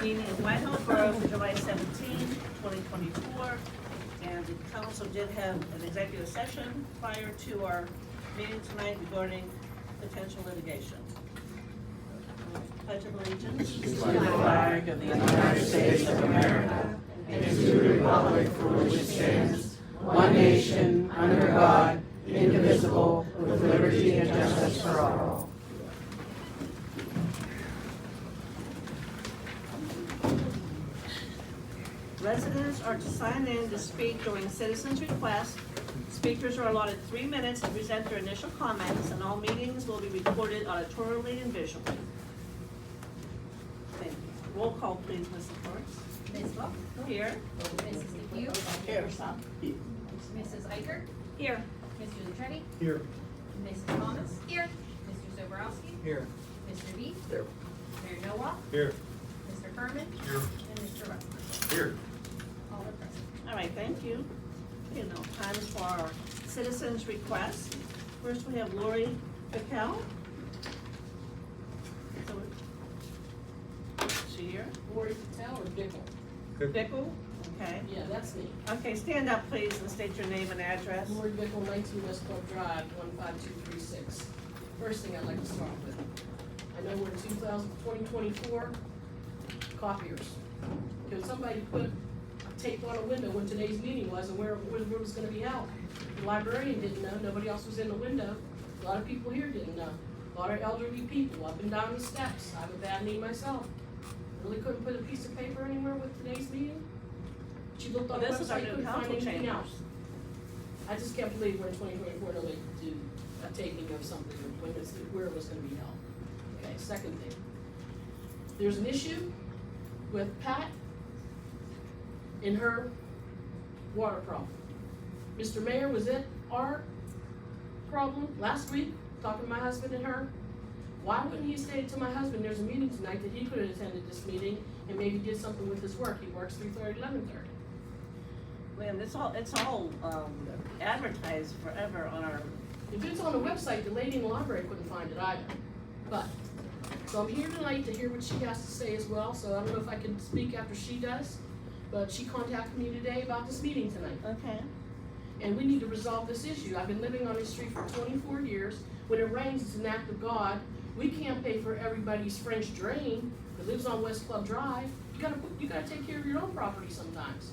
meeting in Whitehall Borough for July 17, 2024. And the council did have an executive session prior to our meeting tonight regarding potential litigation. Pledge of allegiance. To the flag of the United States of America and to the republic for which it stands, one nation, under God, indivisible, with liberty and justice for all. Residents are to sign in to speak during citizens' requests. Speakers are allotted 3 minutes to present their initial comments, and all meetings will be recorded auditorily and visually. Thank you. Roll call, please, Mrs. Parks. Ms. Book? Here. Mrs. DePew? Here. Mrs. Eicher? Here. Mr. Luchetti? Here. Mrs. Thomas? Here. Mr. Soborowski? Here. Mr. B? Here. Mayor Noah? Here. Mr. Furman? Here. And Mr. Rutherford. Here. All are present. All right, thank you. Okay, now time for our citizens' requests. First, we have Lori Bickel. So, is she here? Lori Patel or Dickel? Bickle? Okay. Yeah, that's me. Okay, stand up, please, and state your name and address. Lori Dickel, 19 West Club Drive, 15236. First thing I'd like to start with, I know we're in 2024, copiers. Can somebody put a tape on a window when today's meeting was and where it was gonna be held? The librarian didn't know, nobody else was in the window. A lot of people here didn't know. A lot of elderly people up and down the steps. I have a bad knee myself. Really couldn't put a piece of paper anywhere with today's meeting? She looked on the This is our website, new couldn't find council anything chambers. else. I just can't believe we're in 2024, nobody could do a taping of something when it's, where it was gonna be held. Okay, second thing. There's an issue with Pat in her water problem. Mr. Mayor was at our problem last week, talking to my husband and her. Why wouldn't he say to my husband, there's a meeting tonight, that he could have attended this meeting and maybe did something with his work? He works 3:30 to 11:30. Well, it's all advertised forever on our, If it's on the website, the lady in the library couldn't find it either. But, so I'm here tonight to hear what she has to say as well, so I don't know if I can speak after she does. But she contacted me today about this meeting tonight. okay. And we need to resolve this issue. I've been living on this street for 24 years. When it rains, it's an act of God. We can't pay for everybody's French drain that lives on West Club Drive. You gotta take care of your own property sometimes.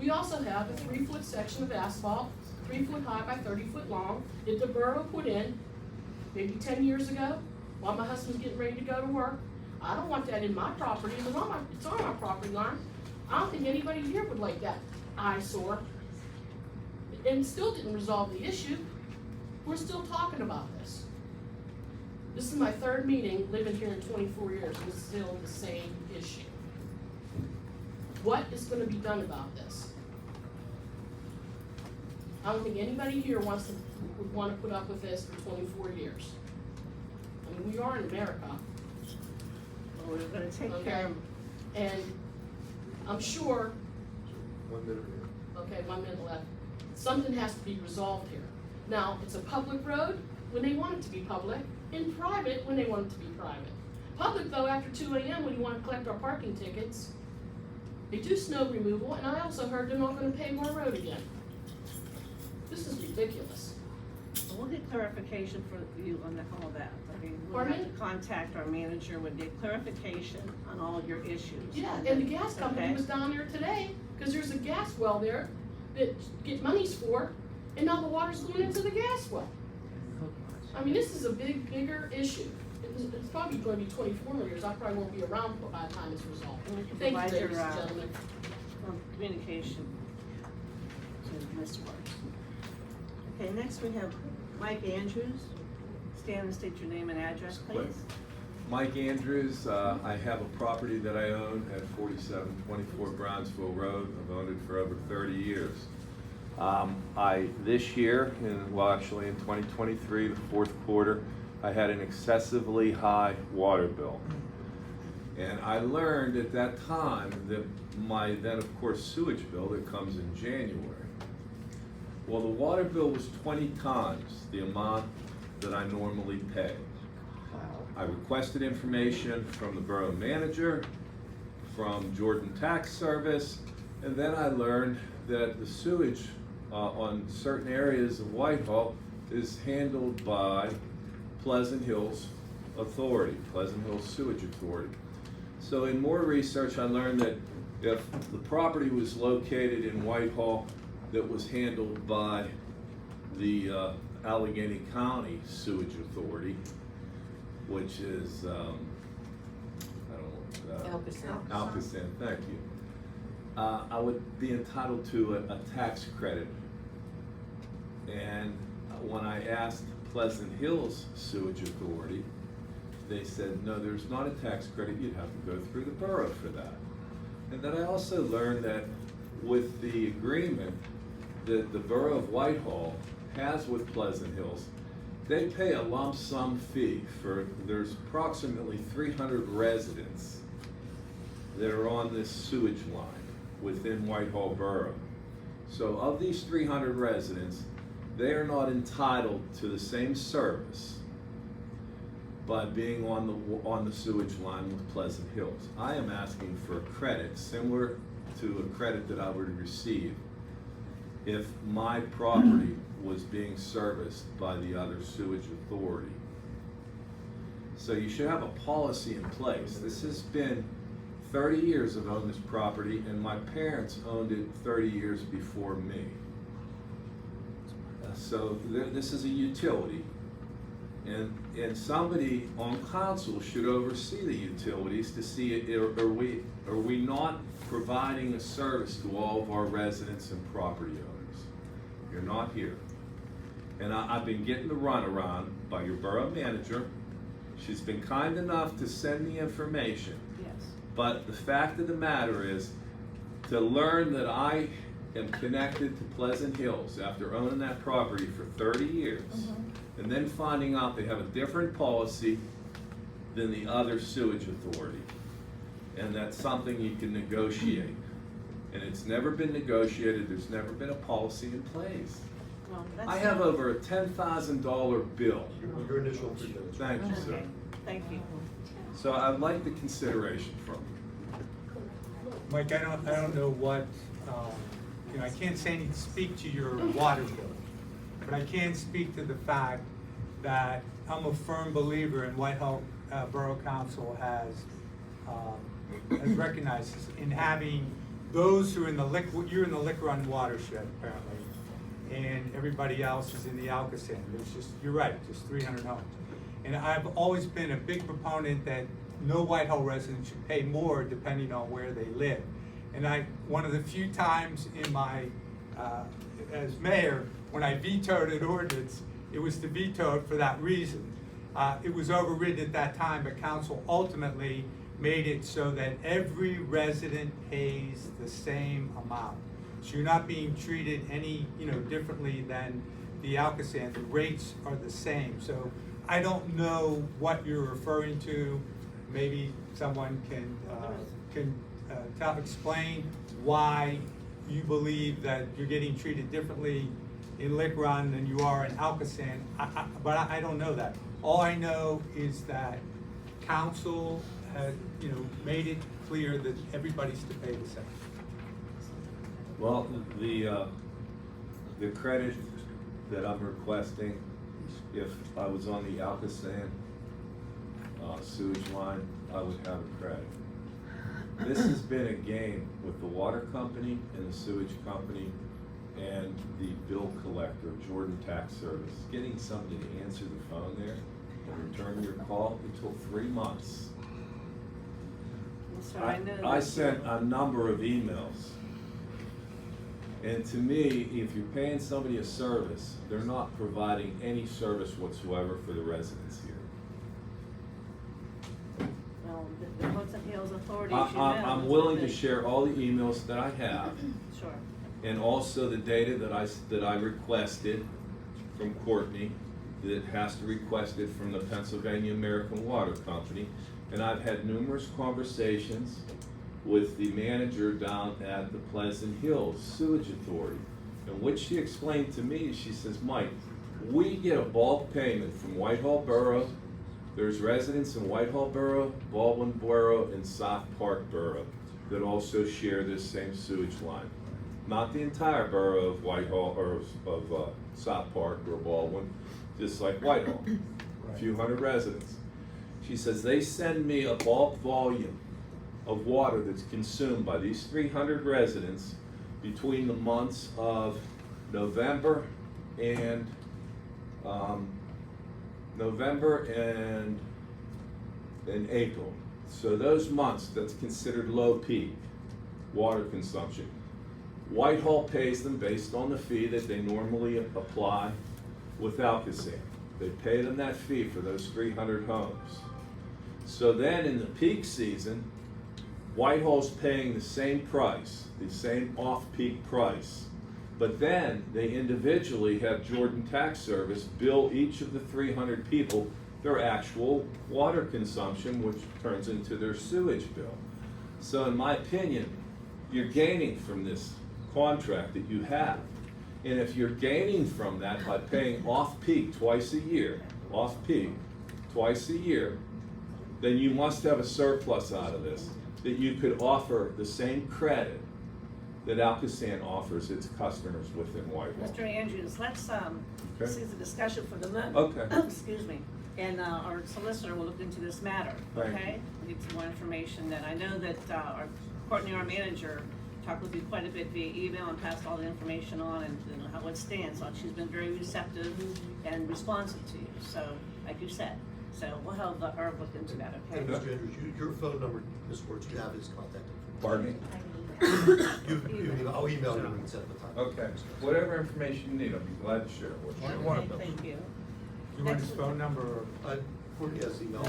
We also have a 3-foot section of asphalt, 3 foot high by 30 foot long, that the borough put in maybe 10 years ago while my husband's getting ready to go to work. I don't want that in my property. It's on my property line. I don't think anybody here would like that eyesore. And it still didn't resolve the issue. We're still talking about this. This is my 3rd meeting living here in 24 years, and it's still the same issue. What is gonna be done about this? I don't think anybody here would wanna put up with this for 24 years. I mean, we are in America, Well, we're gonna take care okay? of, And I'm sure, 1 minute. okay, 1 minute left, something has to be resolved here. Now, it's a public road when they want it to be public, and private when they want it to be private. Public though, after 2 a.m. when you wanna collect our parking tickets. They do snow removal, and I also heard they're not gonna pave our road again. This is ridiculous. we'll get clarification for you on all of that. I mean, we'll have Pardon to me? contact our manager with the clarification on all of your issues. Yeah, and the gas company Okay. was down there today, cause there's a gas well there that get monies for, and now the water's going into the gas well. I mean, this is a bigger issue. It's probably going to be 24 years. I probably won't be around by the time it's resolved. And we can Thank you, provide ladies your, and gentlemen. communication to Ms. Works. Okay, next we have Mike Andrews. Stand and state your name and address, please. Mike Andrews, I have a property that I own at 4724 Brownsville Road. I've owned it for over 30 years. This year, actually in 2023, the 4th quarter, I had an excessively high water bill. And I learned at that time that my then, of course, sewage bill that comes in January. Well, the water bill was 20 times the amount that I normally pay. I requested information from the borough manager, from Jordan Tax Service, and then I learned that the sewage on certain areas of Whitehall is handled by Pleasant Hills Authority, Pleasant Hills Sewage Authority. So in more research, I learned that if the property was located in Whitehall that was handled by the Allegheny County Sewage Authority, which is, Alcoasand, thank you. I would be entitled to a tax credit. And when I asked Pleasant Hills Sewage Authority, they said, no, there's not a tax credit, you'd have to go through the borough for that. And then I also learned that with the agreement that the Borough of Whitehall has with Pleasant Hills, they pay a lump sum fee for, there's approximately 300 residents that are on this sewage line within Whitehall Borough. So of these 300 residents, they are not entitled to the same service by being on the sewage line with Pleasant Hills. I am asking for a credit similar to a credit that I would receive if my property was being serviced by the other sewage authority. So you should have a policy in place. This has been 30 years I've owned this property, and my parents owned it 30 years before me. So this is a utility, and somebody on council should oversee the utilities to see are we not providing a service to all of our residents and property owners. You're not here. And I've been getting the runaround by your borough manager. She's been kind enough to send me information. Yes. But the fact of the matter is, to learn that I am connected to Pleasant Hills after owning that property for 30 years, and then finding out they have a different policy than the other sewage authority, and that's something you can negotiate. And it's never been negotiated, there's never been a policy in place. Well, that's I have over a $10,000 bill. Your initial presentation. Thank you, sir. Okay, thank you. So I'd like the consideration from you. Mike, I don't know what, I can't speak to your water bill, but I can speak to the fact that I'm a firm believer in Whitehall Borough Council has recognized in having those who are in the you're in the liquor on watershed apparently, and everybody else is in the Alcoasand. There's just, you're right, just 300 homes. And I've always been a big proponent that no Whitehall resident should pay more depending on where they live. And one of the few times in my, as mayor, when I vetoed an ordinance, it was to veto it for that reason. It was overridden at that time, but council ultimately made it so that every resident pays the same amount. So you're not being treated any, differently than the Alcoasand. The rates are the same. So I don't know what you're referring to. Maybe someone can explain why you believe that you're getting treated differently in Lickron than you are in Alcoasand. But I don't know that. All I know is that council has, made it clear that everybody's to pay the same. Well, the credit that I'm requesting, if I was on the Alcoasand sewage line, I would have a credit. This has been a game with the water company and the sewage company and the bill collector, Jordan Tax Service. Getting somebody to answer the phone there and return your call, it took 3 months. So I know I that- sent a number of emails. And to me, if you're paying somebody a service, they're not providing any service whatsoever for the residents here. Well, the Pleasant Hills Authority, as you know. I'm is willing the- to share all the emails that I have, Sure. and also the data that I requested from Courtney, that has to request it from the Pennsylvania American Water Company. And I've had numerous conversations with the manager down at the Pleasant Hills Sewage Authority. And what she explained to me, she says, Mike, we get a bulk payment from Whitehall Borough There's residents in Whitehall Borough, Baldwin Borough, and South Park Borough that also share this same sewage line. Not the entire borough of Whitehall, or of South Park or Baldwin, just like Whitehall, a few hundred residents. She says they send me a bulk volume of water that's consumed by these 300 residents between the months of November and April. So those months, that's considered low peak water consumption. Whitehall pays them based on the fee that they normally apply with Alcosan. They pay them that fee for those 300 homes. So then in the peak season, Whitehall's paying the same price, the same off-peak price. But then they individually have Jordan Tax Service bill each of the 300 people their actual water consumption, which turns into their sewage bill. So in my opinion, you're gaining from this contract that you have. And if you're gaining from that by paying off-peak twice a year, then you must have a surplus out of this, that you could offer the same credit that Alcosan offers its customers within Whitehall. Mr. Andrews, let's Okay. see the discussion for the month. Okay. Excuse me. And our solicitor will look into this matter, Thank okay? We need some more information. That I know that Courtney, our manager, talked with you quite a bit via email and passed all the information on and how it stands on. She's been very receptive and responsive to you, so, like you said. So we'll have Herb look into that, Hey, okay? Mr. Andrews, your phone number, Ms. Wertz, you have his contact information. Pardon me? I'll email you and set up a time. Okay, whatever information you need, I'll be glad to share it with you. Okay, thank you. You want his phone number, or Yes, email.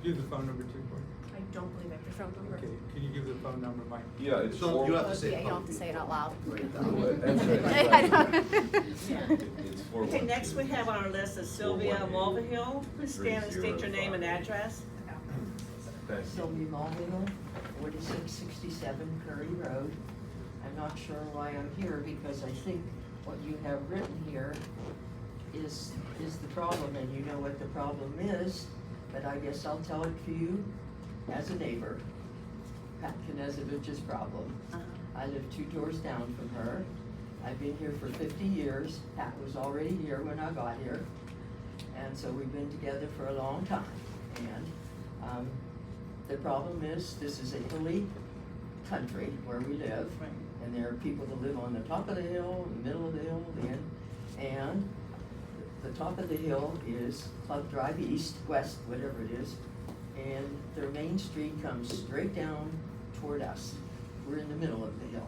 give the phone number too, Courtney? I don't believe I have your phone number. Okay, can you give the phone number, Mike? Yeah, it's So you have to say Yeah, it. you don't have to say it out loud. Write it down. That's right. I don't. It's Okay, next we have on our list is Sylvia 418. Mulvihill. Please stand and state your name and address. Thank you. Sylvia Mulvihill, 4667 Curry Road. I'm not sure why I'm here, because I think what you have written here is the problem, and you know what the problem is, but I guess I'll tell it to you as a neighbor. Pat Knezevich's problem. I live 2 doors down from her. I've been here for 50 years. Pat was already here when I got here. And so we've been together for a long time. And the problem is, this is a hilly country where we live. Right. And there are people that live on the top of the hill, the middle of the hill, the end. And the top of the hill is Club Drive East, West, whatever it is. And their main street comes straight down toward us. We're in the middle of the hill.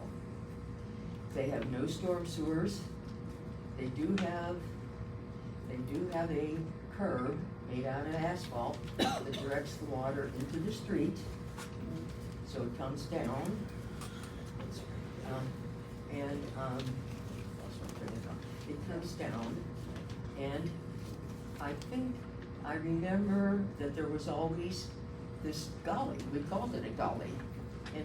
They have no storm sewers. They do have a curb made out of asphalt that directs the water into the street. So it comes down. It comes down, and I remember that there was always this gully, we called it a gully, and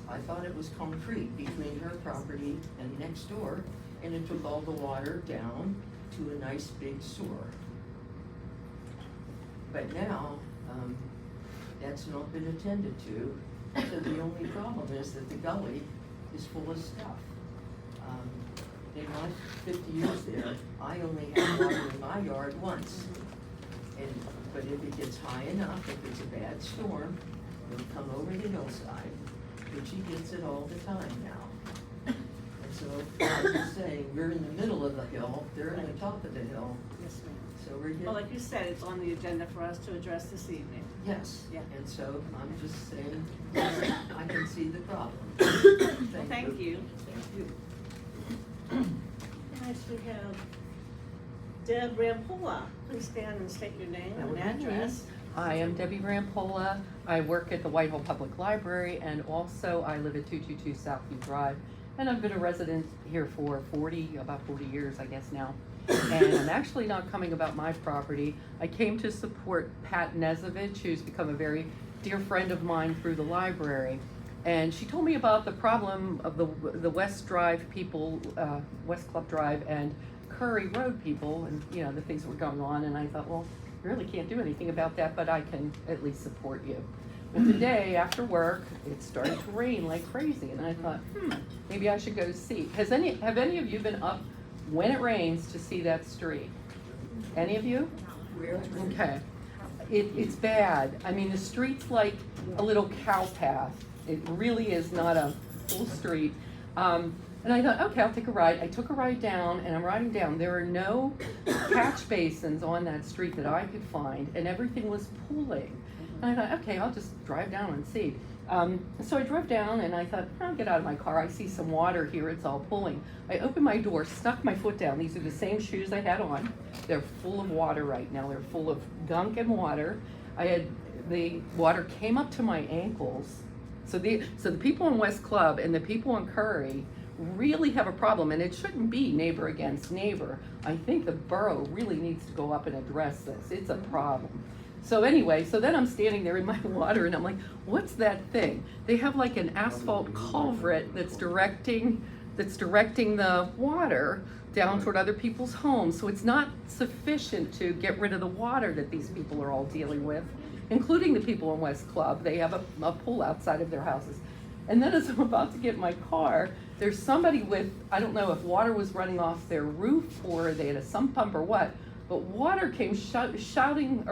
I thought it was concrete between her property and next door, and it took all the water down to a nice big sewer. But now, that's not been attended to, so the only problem is that the gully is full of stuff. In my 50 years there, I only had water in my yard once. But if it gets high enough, if it's a bad storm, it'll come over the hillside, but she gets it all the time now. And so, I'm just saying, we're in the middle of the hill, they're in the top of the hill, Yes, ma'am. so we're Well, getting, like you said, it's on the agenda for us to address this evening. yes. Yeah. And so, I'm just saying, I can see the problem. Well, thank you. Thank you. Next we have Deb Rampola. Please stand and state your name and address. I am Debbie Rampola. I work at the Whitehall Public Library, and also I live at 222 Southview Drive. And I've been a resident here for about 40 years, I guess now. And I'm actually not coming about my property. I came to support Pat Knesevich, who's become a very dear friend of mine through the library. And she told me about the problem of the West Drive people, West Club Drive and Curry Road people, and the things that were going on. And I thought, well, really can't do anything about that, but I can at least support you. Well, today, after work, it started to rain like crazy, and I thought, maybe I should go see. Have any of you been up when it rains to see that street? Any of you? Okay. It's bad. I mean, the street's like a little cow path. It really is not a full street. And I thought, okay, I'll take a ride. I took a ride down, and I'm riding down. There are no catch basins on that street that I could find, and everything was pooling. And I thought, okay, I'll just drive down and see. So I drove down, and I thought, I'll get out of my car. I see some water here. It's all pooling. I opened my door, stuck my foot down. These are the same shoes I had on. They're full of water right now. They're full of gunk and water. The water came up to my ankles. So the people in West Club and the people in Curry really have a problem, and it shouldn't be neighbor against neighbor. I think the borough really needs to go up and address this. It's a problem. So anyway, so then I'm standing there in my water, and I'm like, what's that thing? They have like an asphalt culvert that's directing the water down toward other people's homes. So it's not sufficient to get rid of the water that these people are all dealing with, including the people in West Club. They have a pool outside of their houses. And then as I'm about to get in my car, there's somebody with, I don't know if water was running off their roof or they had a sump pump or what, but water came shooting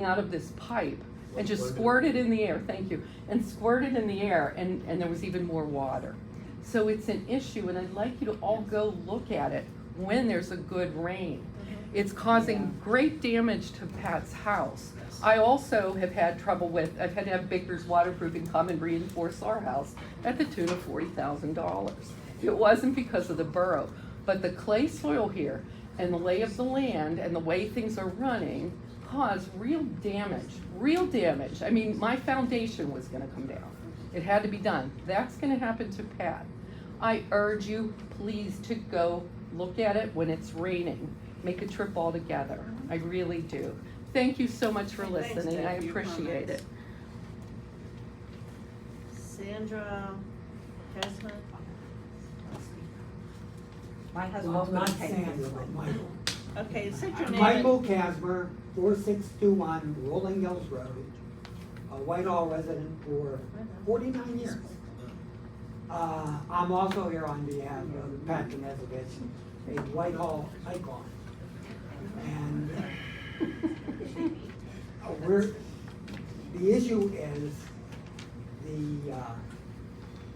out of this pipe and just squirted in the air, thank you, and squirted in the air, and there was even more water. So it's an issue, and I'd like you to all go look at it when there's a good rain. It's causing great damage to Pat's house. I also have had trouble I've had to have Baker's waterproofing come and reinforce our house at the tune of $40,000. It wasn't because of the borough, but the clay soil here and the lay of the land and the way things are running caused real damage. I mean, my foundation was gonna come down. It had to be done. That's gonna happen to Pat. I urge you, please, to go look at it when it's raining. Make a trip all together. I really do. Thank you so much for listening. I appreciate it. Sandra Casman? My husband's Not Sandra, but Michael. Okay, say your name. Michael Casmer, 4621 Rolling Hills Road, a Whitehall resident for 49 years. I'm also here on behalf of Pat Knezovich, a Whitehall icon. And the issue is the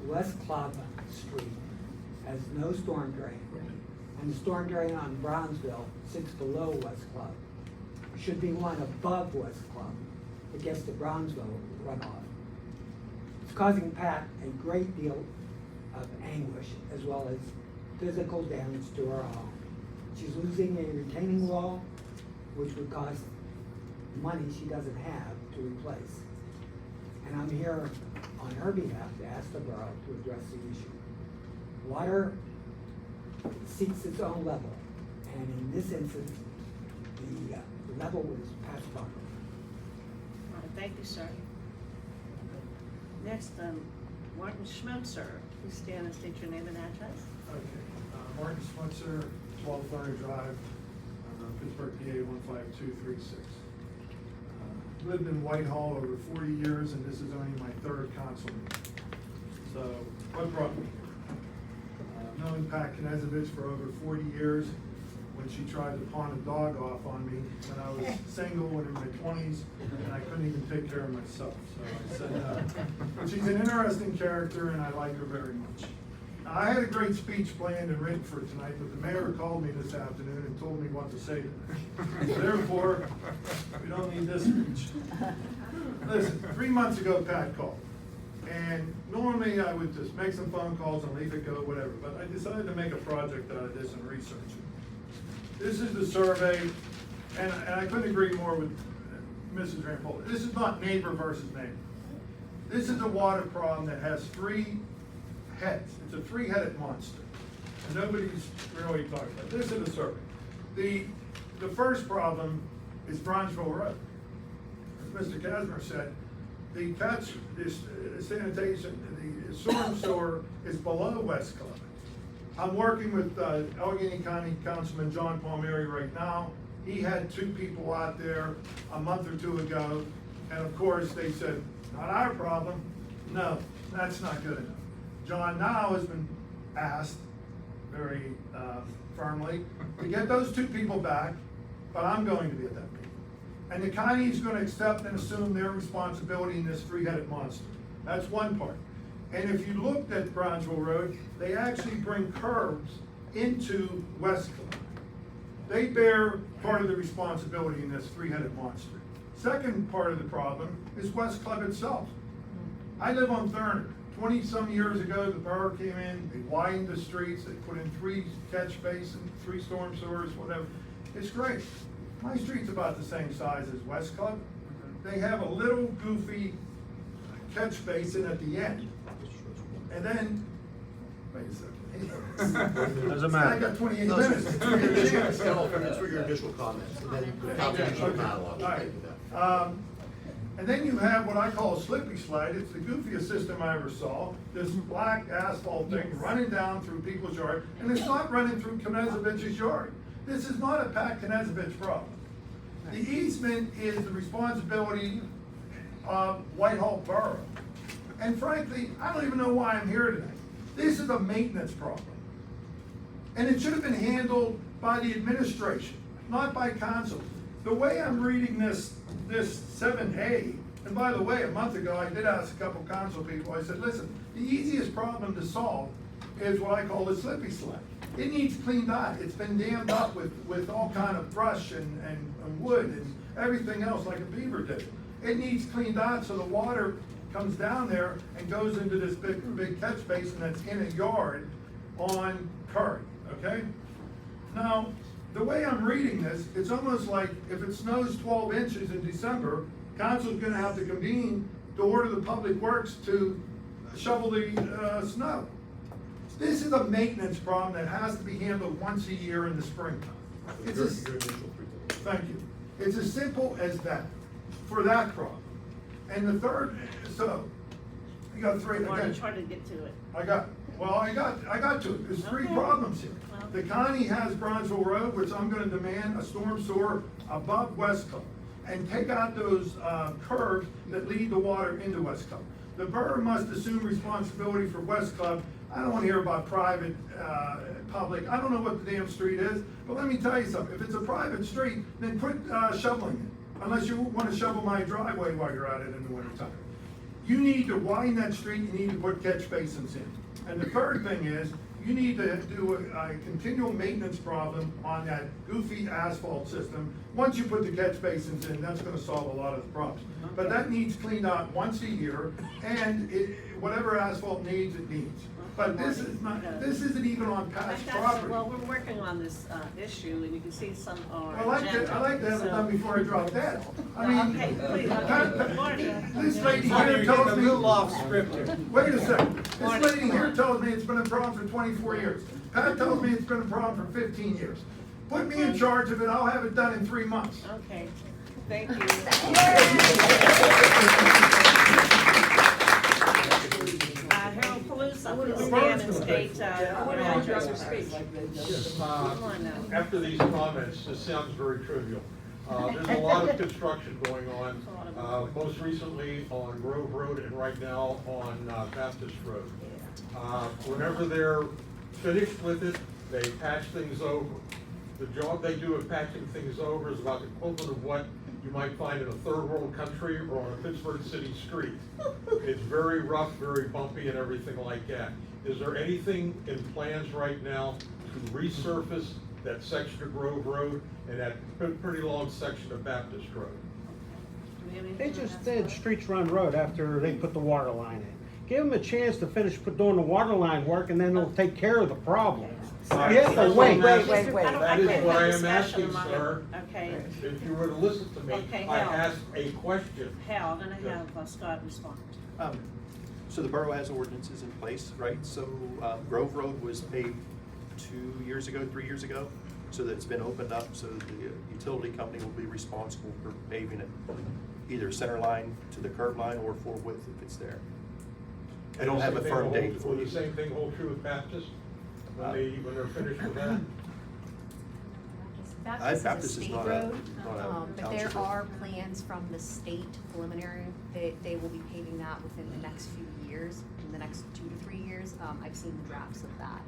West Club Street has no storm drain. And the storm drain on Brownsville sits below West Club. Should be one above West Club that gets the Brownsville runoff. It's causing Pat a great deal of anguish as well as physical damage to her home. She's losing a retaining wall, which would cost money she doesn't have to replace. And I'm here on her behalf to ask the borough to address the issue. Water seeks its own level, and in this instance, the level was Pat's property. All right, thank you, sir. Next, Martin Schmelzer. Please stand and state your name and address. Okay, Martin Schmelzer, 12 Flyer Drive, Pittsburgh, PA 15236. Lived in Whitehall over 40 years, and this is only my third council meeting. So, what brought me here? Known Pat Knezovich for over 40 years. When she tried to pawn a dog off on me when I was single and in my 20s, and I couldn't even take care of myself. So I said no. But she's an interesting character, and I like her very much. I had a great speech planned and written for tonight, but the mayor called me this afternoon and told me what to say to her. So therefore, we don't need this speech. Listen, 3 months ago, Pat called. And normally I would just make some phone calls and leave it go, whatever. But I decided to make a project out of this and research it. This is the survey, and I couldn't agree more with Mrs. Rampola. This is not neighbor versus neighbor. This is a water problem that has 3 heads. It's a 3-headed monster. And nobody's really talking about this in the survey. The first problem is Bronzeville Road. As Mr. Casmer said, the sanitation, the storm sewer is below West Club. I'm working with Allegheny County Councilman John Palmieri right now He had 2 people out there a month or 2 ago, and of course, they said, not our problem. No, that's not good enough. John now has been asked very firmly to get those 2 people back, but I'm going to be at that meeting. And the county's gonna accept and assume their responsibility in this 3-headed monster. That's one part. And if you looked at Brownsville Road, they actually bring curbs into West Club. They bear part of the responsibility in this 3-headed monster. Second part of the problem is West Club itself. I live on Thurner. 20-some years ago, the borough came in, they widened the streets, they put in 3 catch basins, 3 storm sewers, whatever. It's great. My street's about the same size as West Club. They have a little goofy catch basin at the end. And then, wait a second. Doesn't matter. I got 28 No, minutes. it's for your initial- it's for your initial comments, and then the confidential dialogue. All right. And then you have what I call a slippy slide. It's the goofiest system I ever saw. This black asphalt thing running down through people's yard, and it's not running through Knezevich's yard. This is not a Pat Knezevich problem. The easement is the responsibility of Whitehall Borough. And frankly, I don't even know why I'm here today. This is a maintenance problem. And it should have been handled by the administration, not by council. The way I'm reading this 7A, and by the way, a month ago, I did ask a couple council people, I said, listen, the easiest problem to solve is what I call the slippy slide. It needs cleaned out. It's been dammed up with all kind of brush and wood and everything else like a beaver did. It needs cleaned out so the water comes down there and goes into this big catch basin that's in a yard on Curry, okay? Now, the way I'm reading this, it's almost like if it snows 12 inches in December, council's gonna have to convene to order the public works to shovel the snow. This is a maintenance problem that has to be handled once a year in the springtime. It's Your as, initial presentation. thank you. It's as simple as that, for that problem. And the third, so, you got 3, Marty, again. try to get to it. I got to it. There's 3 Okay. problems here. Well- The county has Bronzeville Road, which I'm gonna demand a storm sewer above West Club and take out those curves that lead the water into West Club. The borough must assume responsibility for West Club. I don't wanna hear about private, public. I don't know what the damn street is, but let me tell you something. If it's a private street, then quit shoveling it, unless you wanna shovel my driveway while you're at it in the wintertime. You need to widen that street, you need to put catch basins in. And the third thing is, you need to do a continual maintenance problem on that goofy asphalt system. Once you put the catch basins in, that's gonna solve a lot of the problems. But that needs cleaned out once a year, and whatever asphalt needs, it needs. But this is not, this isn't even on Pat's property. Well, we're working on this issue, and you can see some of our I like to have it so- done before I drop dead. I mean, Okay, please, Marty. this lady here tells me. scripted. Wait a second, this Marty, lady come here on. tells me it's been a problem for 24 years. Pat tells me it's been a problem for 15 years. Put me in charge of it, I'll have it done in 3 months. Okay, thank you. Harold Palusa, please stand and state, your address or speech. Come on now. After these comments, this sounds very trivial. There's a lot of construction going on, most recently on Grove Road and right now on Baptist Road. Whenever they're finished with it, they patch things over. The job they do of patching things over is about the equivalent of what you might find in a third world country or on a Pittsburgh city street. It's very rough, very bumpy and everything like that. Is there anything in plans right now to resurface that section of Grove Road and that pretty long section of Baptist Road? Do we have anything They on just that? did Streets Run Road after they put the water line in. Give them a chance to finish doing the water line work and then they'll take care of the problem. You have to wait. I don't That is like what I am discussion asking, among- sir. Okay, If you were to listen to me, Okay, I Hal. asked a question. Hal, I'm gonna have Scott respond. So the borough has ordinances in place, right? So Grove Road was paved 2 years ago, 3 years ago, so that it's been opened up, so the utility company will be responsible for paving it, either center line to the curb line or full width if it's there. I don't have a firm date for Will you. the same thing hold true with Baptist, when they're finished with that? Baptist is not a But there township road. are plans from the state preliminary, they will be paving that within the next few years, in the next 2 to 3 years. I've seen the drafts of that.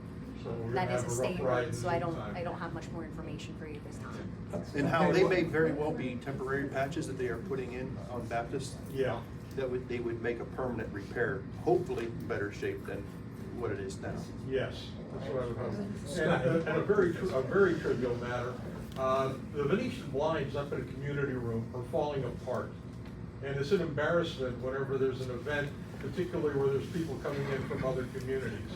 So we're gonna That is have a a rough state ride road, in so the I meantime. don't have much more information for you this time. And how they may very well be temporary patches that they are putting in on Baptist. Yeah. They would make a permanent repair, hopefully better shape than what it is now. Yes, that's what I would hope. And a very trivial matter, the Venetian blinds up in the community room are falling apart. And it's an embarrassment whenever there's an event, particularly where there's people coming in from other communities.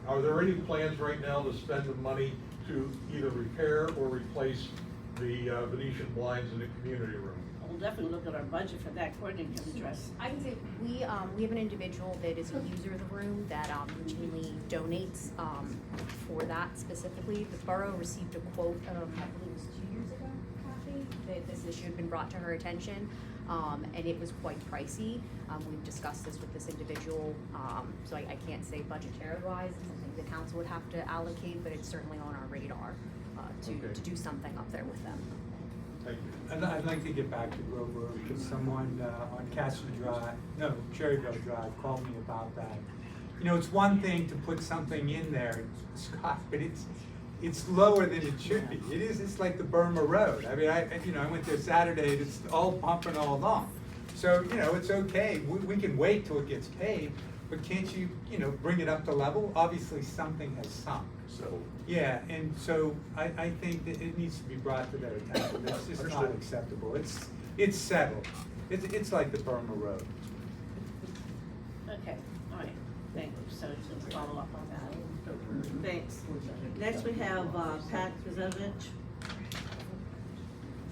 Are there any plans right now to spend the money to either repair or replace the Venetian blinds in the community room? We'll definitely look at our budget for that. Courtney can address. I can say, we have an individual that is a user of the room that routinely donates for that specifically. The borough received a quote, I believe it was 2 years ago, Kathy, that this issue had been brought to her attention, and it was quite pricey. We've discussed this with this individual, so I can't say budgetary-wise, it's something the council would have to allocate, but it's certainly on our radar to do something up there with them. Thank you. I'd like to get back to Grove Road, because someone on Cherryville Drive called me about that. You know, it's one thing to put something in there, Scott, but it's lower than it should be. It's like the Burma Road. I mean, I went there Saturday, and it's all pumping all along. So, it's okay, we can wait till it gets paved, but can't you, bring it up to level? Obviously, something has sunk. So, Yeah, and so I think that it needs to be brought to their attention. It's just not Understood. acceptable. It's settled. It's like the Burma Road. Okay, all right, thank you. So to follow up on that. Thanks. Next we have Pat Kazevich.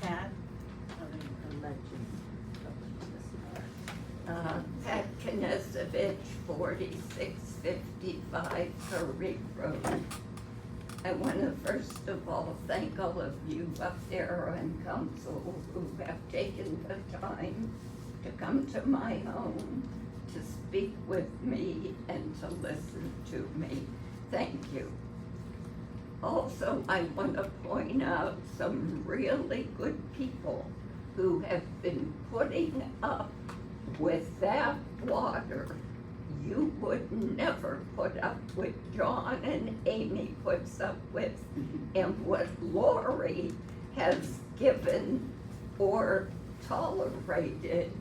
Pat? Pat Knesevich, 4655 Curry Road. I want to first of all thank all of you up there on council who have taken the time to come to my home to speak with me and to listen to me. Thank you. Also, I want to point out some really good people who have been putting up with that water you would never put up with, John and Amy puts up with, and what Lori has given or tolerated,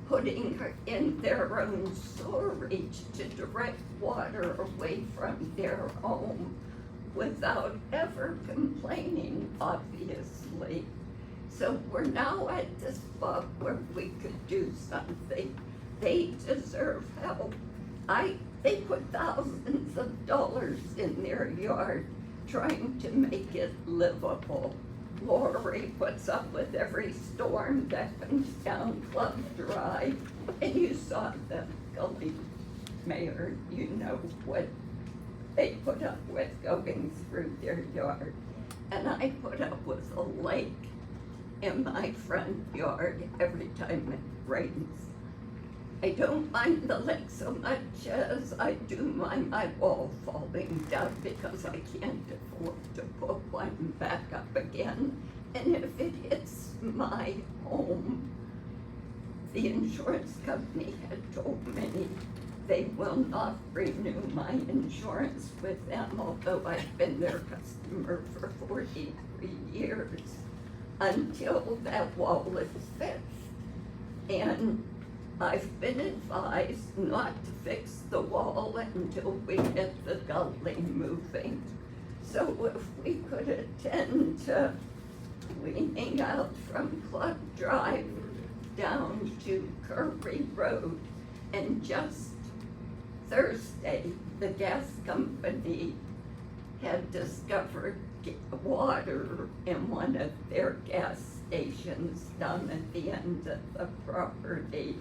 putting her in their own sewerage to direct water away from their home without ever complaining, obviously. So we're now at this spot where we could do something. They deserve help. They put thousands of dollars in their yard trying to make it livable. Lori puts up with every storm that comes down Club Drive, and you saw the gully, Mayor, you know what they put up with going through their yard. And I put up with a lake in my front yard every time it rains. I don't mind the lake so much as I do mind my wall falling down because I can't afford to put one back up again. And if it hits my home, the insurance company had told me they will not renew my insurance with them, although I've been their customer for 43 years, until that wall is fixed. And I've been advised not to fix the wall until we get the gully moving. So if we could attend to cleaning out from Club Drive down to Curry Road, and just Thursday, the gas company had discovered water in one of their gas stations down at the end of the property.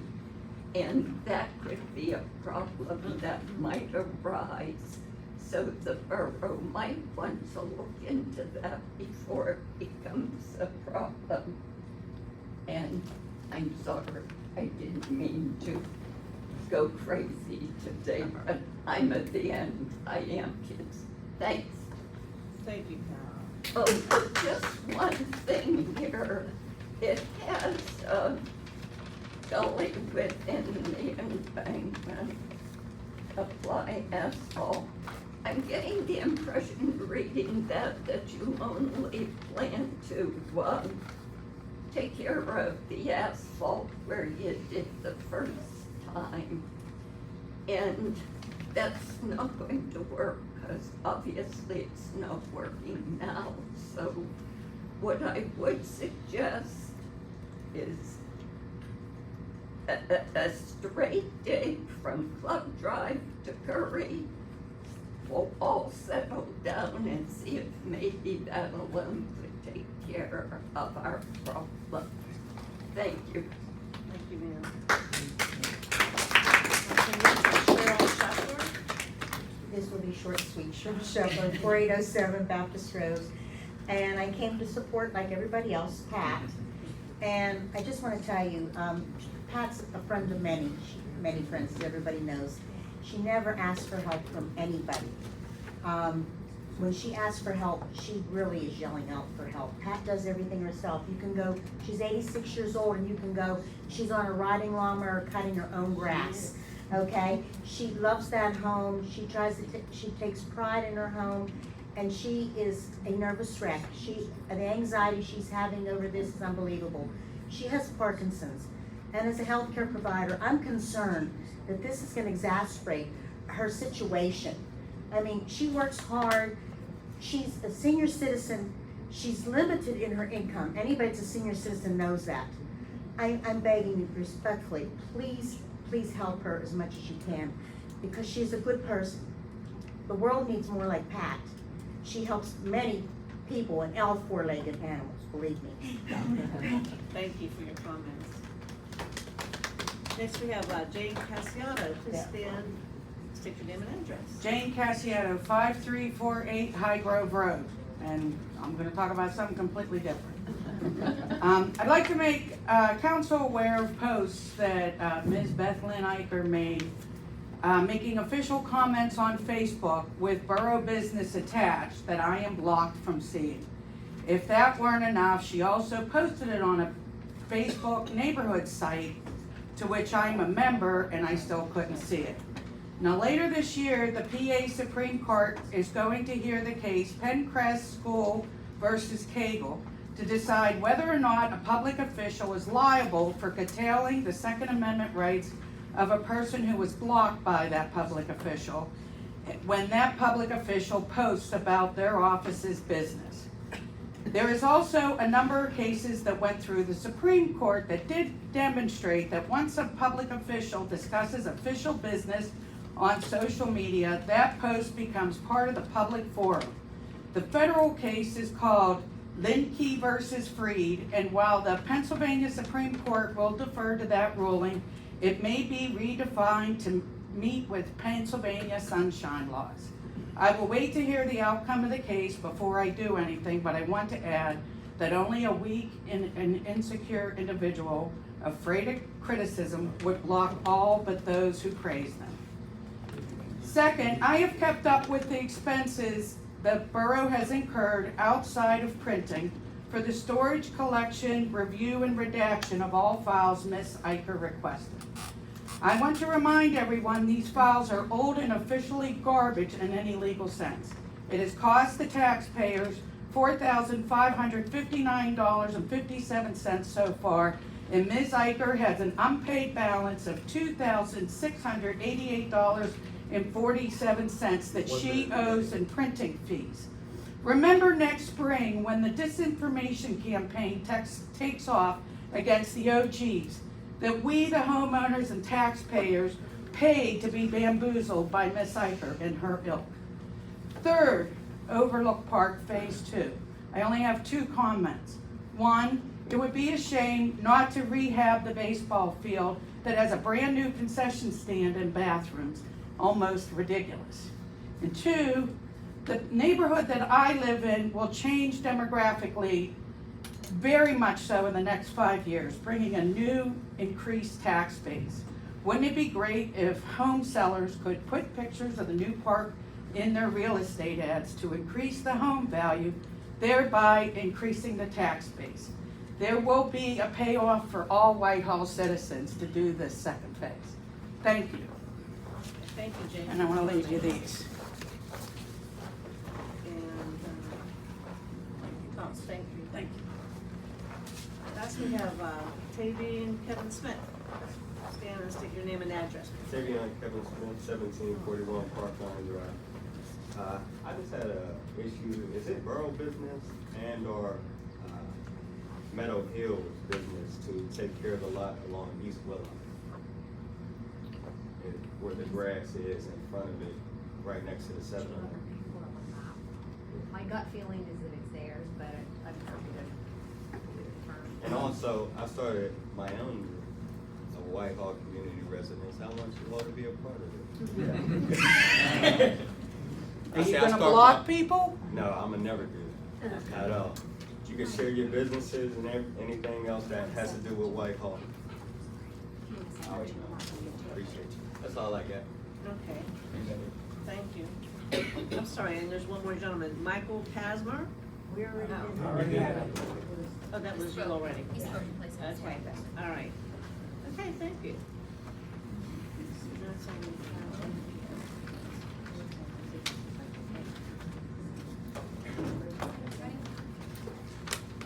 And that could be a problem that might arise. So the borough might want to look into that before it becomes a problem. And I'm sorry, I didn't mean to go crazy today, but I'm at the end. I am, kids. Thanks. Thank you, Pat. Oh, just one thing here. It has, gully within the embankment, apply asphalt. I'm getting the impression reading that you only plan to, take care of the asphalt where you did the first time. And that's not going to work, because obviously it's not working now. So what I would suggest is a straight dig from Club Drive to Curry. We'll all settle down and see if maybe that alone could take care of our problem. Thank you. Thank you, ma'am. Cheryl Shepard. This will be short, sweet. Cheryl Shepherd, 4807 Baptist Road. And I came to support, like everybody else, Pat. And I just want to tell you, Pat's a friend of many friends, as everybody knows. She never asked for help from anybody. When she asks for help, she really is yelling out for help. Pat does everything herself. You can go, she's 86 years old, and you can go, she's on a riding lawnmower cutting her own grass, okay? She loves that home. She she takes pride in her home, and she is a nervous wreck. The anxiety she's having over this is unbelievable. She has Parkinson's, and as a healthcare provider, I'm concerned that this is gonna exacerbate her situation. I mean, she works hard. She's a senior citizen. She's limited in her income. Anybody that's a senior citizen knows that. I'm begging you respectfully, please help her as much as you can, because she's a good person. The world needs more like Pat. She helps many people and all four-legged animals, believe me. Thank you for your comments. Next, we have Jane Cassiano. Please stand, state your name and address. Jane Cassiano, 5348 High Grove Road, and I'm gonna talk about something completely different. I'd like to make council aware of posts that Ms. Beth Lynn Eicher made, making official comments on Facebook with borough business attached that I am blocked from seeing. If that weren't enough, she also posted it on a Facebook neighborhood site to which I'm a member, and I still couldn't see it. Now, later this year, the PA Supreme Court is going to hear the case Pencrest School versus Cagle to decide whether or not a public official is liable for curtailing the Second Amendment rights of a person who was blocked by that public official when that public official posts about their office's business. There is also a number of cases that went through the Supreme Court that did demonstrate that once a public official discusses official business on social media, that post becomes part of the public forum. The federal case is called Linkey versus Freed, and while the Pennsylvania Supreme Court will defer to that ruling, it may be redefined to meet with Pennsylvania sunshine laws. I will wait to hear the outcome of the case before I do anything, but I want to add that only a weak and insecure individual afraid of criticism would block all but those who praise them. Second, I have kept up with the expenses the borough has incurred outside of printing for the storage, collection, review, and redaction of all files Ms. Eicher requested. I want to remind everyone these files are old and officially garbage in any legal sense. It has cost the taxpayers $4,559.57 so far, and Ms. Eicher has an unpaid balance of $2,688.47 that she owes in printing fees. Remember next spring when the disinformation campaign takes off against the OGs, that we, the homeowners and taxpayers, paid to be bamboozled by Ms. Eicher and her ilk. Third, Overlook Park Phase 2. I only have 2 comments. One, it would be a shame not to rehab the baseball field that has a brand new concession stand and bathrooms. Almost ridiculous. And 2, the neighborhood that I live in will change demographically very much so in the next 5 years, bringing a new increased tax base. Wouldn't it be great if home sellers could put pictures of the new park in their real estate ads to increase the home value thereby increasing the tax base. There will be a payoff for all Whitehall citizens to do this second phase. Thank you. Thank you, Jane. And I want to leave you these. And, Thomas, thank you. Thank you. Last we have Tavy and Kevin Smith. Stand and state your name and address. Tavion Kevin Smith, 1741 Parkline Drive. I just had a issue, is it borough business and or Meadow Hills business to take care of the lot along East Willow? Where the grass is in front of it, right next to the 7-Eleven. My gut feeling is that it's theirs, but I'm happy to confirm. And also, I started my own Whitehall community residence. I want you all to be a part of it. Are you gonna block people? No, I'ma never do that, at all. You can share your businesses and anything else that has to do with Whitehall. Appreciate you. That's all I got. Okay, thank you. I'm sorry, and there's one more gentleman, Michael Pasmer. We already did. Already had it. Oh, that was you already. He's spoken place. Okay, all right. Okay, thank you.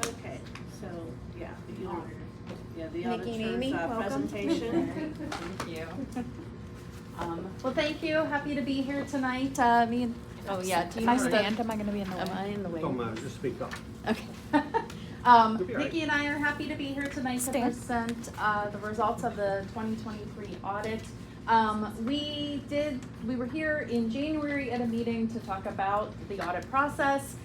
Okay, so, yeah, the Nikki and Amy, auditor's welcome. presentation. Thank you. Well, thank you. Happy to be here tonight. Me and, oh yeah, do you If I know the- stand, am I gonna be in the way? Am I in the way? Don't matter, just speak up. Okay. You'll be all right. Nikki and I are happy to be here tonight to present the results of the 2023 audit. We were here in January at a meeting to talk about the audit process.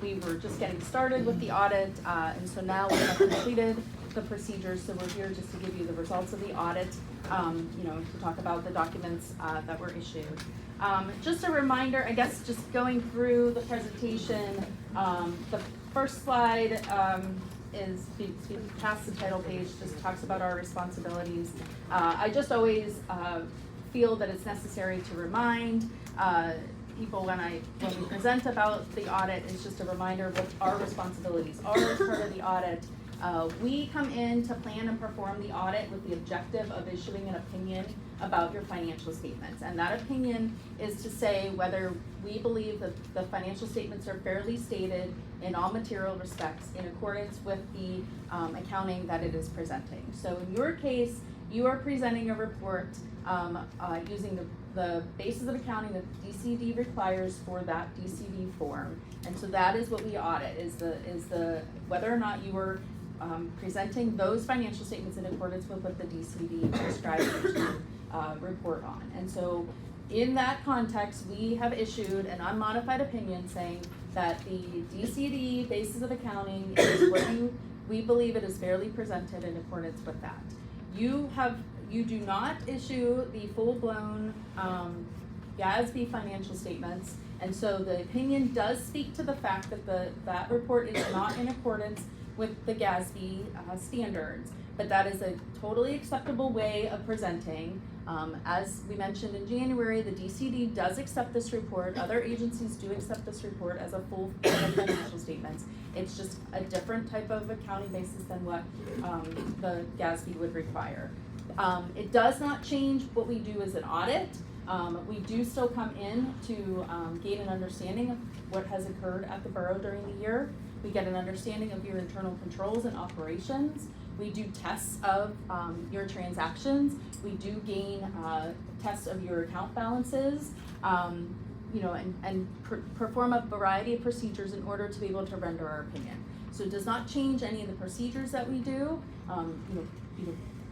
We were just getting started with the audit, and so now we have completed the procedures, so we're here just to give you the results of the audit, to talk about the documents that were issued. Just a reminder, I guess, just going through the presentation, the first slide is, past the title page, just talks about our responsibilities. I just always feel that it's necessary to remind people when we present about the audit, it's just a reminder of what our responsibilities are as part of the audit. We come in to plan and perform the audit with the objective of issuing an opinion about your financial statements. And that opinion is to say whether we believe that the financial statements are fairly stated in all material respects in accordance with the accounting that it is presenting. So in your case, you are presenting a report using the basis of accounting that DCD requires for that DCD form. And so that is what we audit, is the whether or not you are presenting those financial statements in accordance with what the DCD prescribes you to report on. And so in that context, we have issued an unmodified opinion saying that the DCD basis of accounting is what we believe it is fairly presented in accordance with that. You do not issue the full-blown GASB financial statements, and so the opinion does speak to the fact that that report is not in accordance with the GASB standards, but that is a totally acceptable way of presenting. As we mentioned in January, the DCD does accept this report. Other agencies do accept this report as a full financial statements. It's just a different type of accounting basis than what the GASB would require. It does not change what we do as an audit. We do still come in to gain an understanding of what has occurred at the borough during the year. We get an understanding of your internal controls and operations. We do tests of your transactions. We do gain tests of your account balances, and perform a variety of procedures in order to be able to render our opinion. So it does not change any of the procedures that we do.